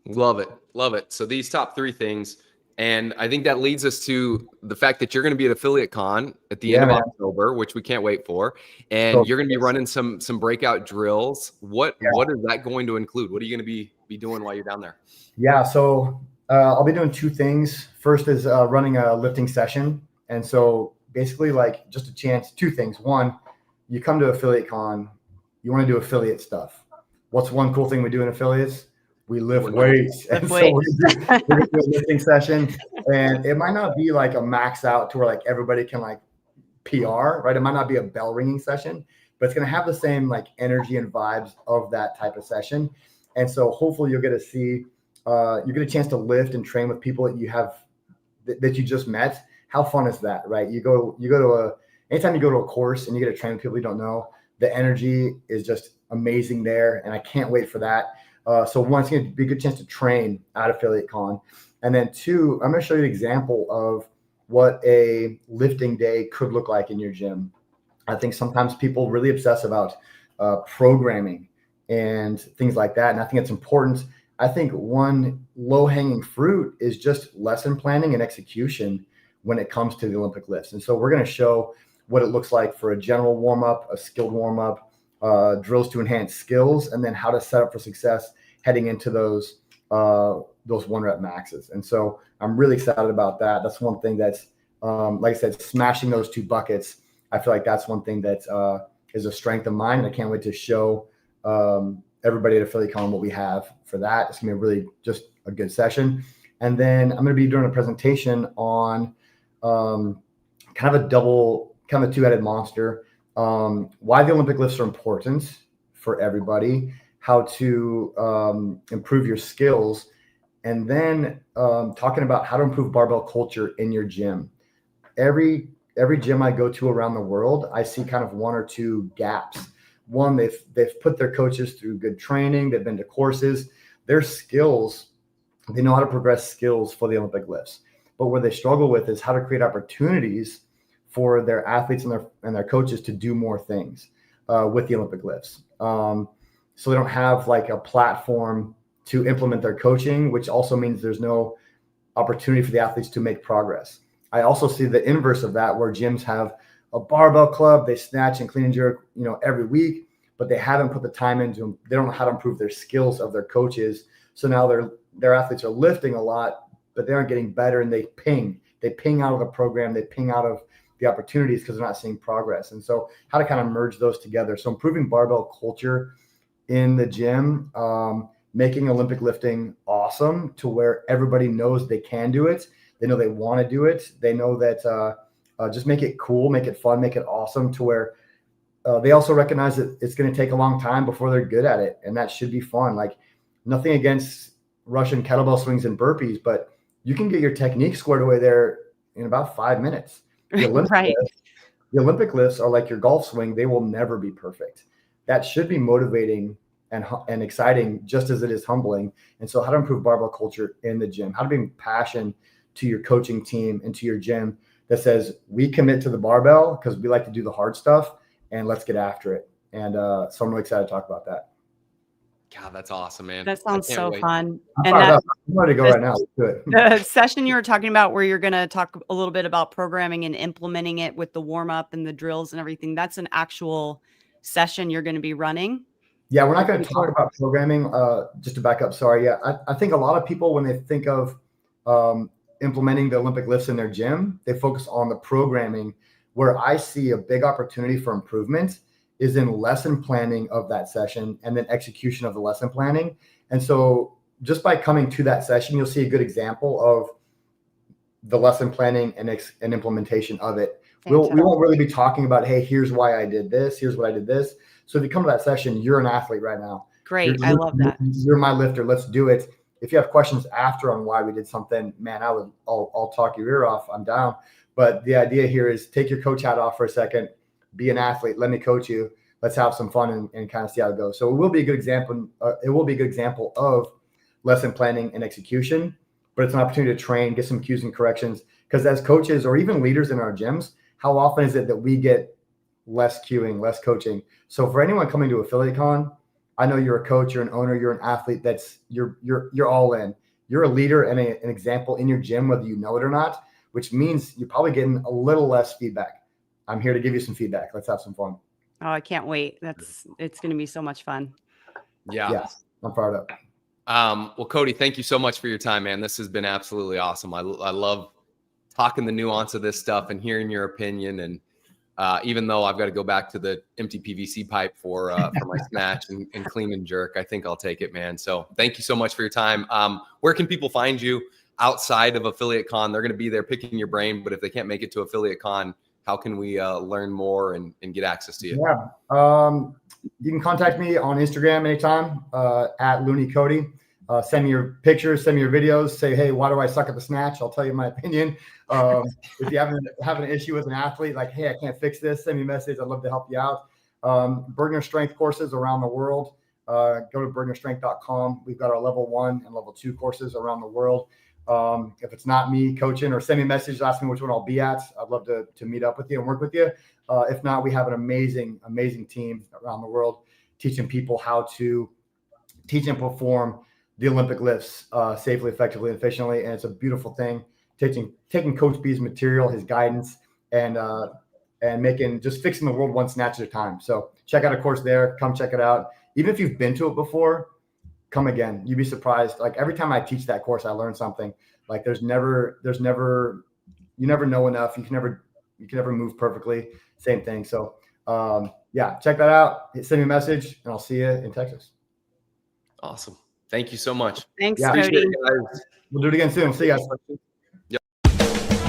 Love it. Love it. So these top 3 things. And I think that leads us to the fact that you're going to be at Affiliate Con at the end of October, which we can't wait for. And you're going to be running some breakout drills. What is that going to include? What are you going to be doing while you're down there? Yeah. So I'll be doing 2 things. First is running a lifting session. And so basically like just a chance, 2 things. One, you come to Affiliate Con, you want to do affiliate stuff. What's one cool thing we do in affiliates? We lift weights. And so we do a lifting session, and it might not be like a max out to where like everybody can like PR, right? It might not be a bell ringing session, but it's going to have the same like energy and vibes of that type of session. And so hopefully you'll get to see, you get a chance to lift and train with people that you have, that you just met. How fun is that, right? Anytime you go to a course and you get to train with people you don't know, the energy is just amazing there. And I can't wait for that. So one, it's going to be a good chance to train at Affiliate Con. And then 2, I'm going to show you an example of what a lifting day could look like in your gym. I think sometimes people really obsess about programming and things like that. And I think it's important. I think one low-hanging fruit is just lesson planning and execution when it comes to the Olympic lifts. And so we're going to show what it looks like for a general warm-up, a skilled warm-up, drills to enhance skills, and then how to set up for success heading into those 1-rep maxes. And so I'm really excited about that. That's one thing that's, like I said, smashing those 2 buckets. I feel like that's one thing that is a strength of mine. And I can't wait to show everybody at Affiliate Con what we have for that. It's going to be really just a good session. And then I'm going to be doing a presentation on kind of a 2-headed monster. Why the Olympic lifts are important for everybody, how to improve your skills, and then talking about how to improve barbell culture in your gym. Every gym I go to around the world, I see kind of 1 or 2 gaps. One, they've put their coaches through good training, they've been to courses, their skills, they know how to progress skills for the Olympic lifts. But where they struggle with is how to create opportunities for their athletes and their coaches to do more things with the Olympic lifts. So they don't have like a platform to implement their coaching, which also means there's no opportunity for the athletes to make progress. I also see the inverse of that, where gyms have a barbell club, they snatch and clean and jerk, every week, but they haven't put the time into them. They don't know how to improve their skills of their coaches. So now their athletes are lifting a lot, but they aren't getting better, and they ping out of the program, they ping out of the opportunities because they're not seeing progress. And so how to kind of merge those together. So improving barbell culture in the gym, making Olympic lifting awesome to where everybody knows they can do it. They know they want to do it. They know that just make it cool, make it fun, make it awesome to where they also recognize that it's going to take a long time before they're good at it. And that should be fun. Like, nothing against Russian kettlebell swings and burpees, but you can get your technique squared away there in about 5 minutes. The Olympic lifts are like your golf swing. They will never be perfect. That should be motivating and exciting, just as it is humbling. And so how to improve barbell culture in the gym, how to bring passion to your coaching team and to your gym that says, we commit to the barbell because we like to do the hard stuff, and let's get after it. And so I'm really excited to talk about that. God, that's awesome, man. That sounds so wait. fun. I'm ready to go right now. Good. The session you were talking about, where you're going to talk a little bit about programming and implementing it with the warm up and the drills and everything, that's an actual session you're going to be running. Yeah, we're not going to talk about programming. Just to back up, sorry. Yeah, I think a lot of people, when they think of implementing the Olympic lifts in their gym, they focus on the programming. Where I see a big opportunity for improvement is in lesson planning of that session and then execution of the lesson planning. And so just by coming to that session, you'll see a good example of the lesson planning and implementation of it. We won't really be talking about, hey, here's why I did this, here's what I did this. So if you come to that session, you're an athlete right now. Great. I love that. You're my lifter. Let's do it. If you have questions after on why we did something, man, I'll talk your ear off. I'm down. But the idea here is take your coach hat off for a second, be an athlete. Let me coach you. Let's have some fun and kind of see how it goes. So it will be a good example. It will be a good example of lesson planning and execution but it's an opportunity to train, get some cues and corrections. Because as coaches or even leaders in our gyms, how often is it that we get less cueing, less coaching? So for anyone coming to Affiliate Con, I know you're a coach, you're an owner, you're an athlete. You're all in. You're a leader and an example in your gym, whether you know it or not, which means you're probably getting a little less feedback. I'm here to give you some feedback. Let's have some fun. Oh, I can't wait. It's going to be so much fun. Yeah. I'm fired up. Well, Cody, thank you so much for your time, man. This has been absolutely awesome. I love talking the nuance of this stuff and hearing your opinion. And even though I've got to go back to the empty PVC pipe for my snatch and clean and jerk, I think I'll take it, man. So thank you so much for your time. Where can people find you outside of Affiliate Con? They're going to be there picking your brain, but if they can't make it to Affiliate Con, how can we learn more and get access to you? Yeah. You can contact me on Instagram anytime, at Looney Cody. Send me your pictures, send me your videos. Say, hey, why do I suck at the snatch? I'll tell you my opinion. If you have an issue with an athlete, like, hey, I can't fix this, send me a message. I'd love to help you out. Burgner Strength courses around the world. Go to burgenerstrength.com. We've got our level 1 and level 2 courses around the world. If it's not me coaching, or send me a message, ask me which one I'll be at. I'd love to meet up with you and work with you. If not, we have an amazing team around the world teaching people how to teach and perform the Olympic lifts safely, effectively, and efficiently. And it's a beautiful thing, taking Coach B's material, his guidance, and fixing the world one snatch at a time. So check out a course there. Come check it out. Even if you've been to it before, come again. You'd be surprised. Like, every time I teach that course, I learn something. Like, you never know enough. You can never move perfectly. Same thing. So check that out. Send me a message and I'll see you in Texas. Awesome. Thank you so much. Thanks, Cody. We'll do it again soon. See you guys. Yep.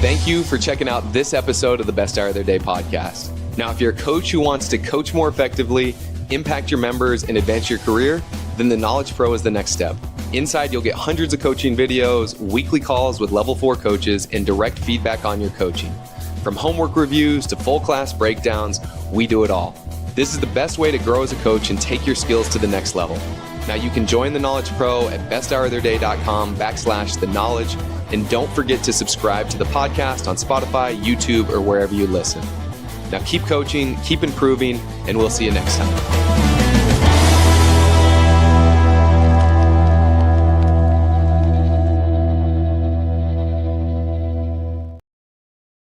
Thank you for checking out this episode of the Best Hour of Their Day podcast. Now, if you're a coach who wants to coach more effectively, impact your members, and advance your career, then the Knowledge Pro is the next step. Inside, you'll get hundreds of coaching videos, weekly calls with level 4 coaches, and direct feedback on your coaching. From homework reviews to full class breakdowns, we do it all. This is the best way to grow as a coach and take your skills to the next level. Now, you can join the Knowledge Pro at besthouroftheirday.com/the-knowledge. And don't forget to subscribe to the podcast on Spotify, YouTube, or wherever you listen. Now, keep coaching, keep improving, and we'll see you next time.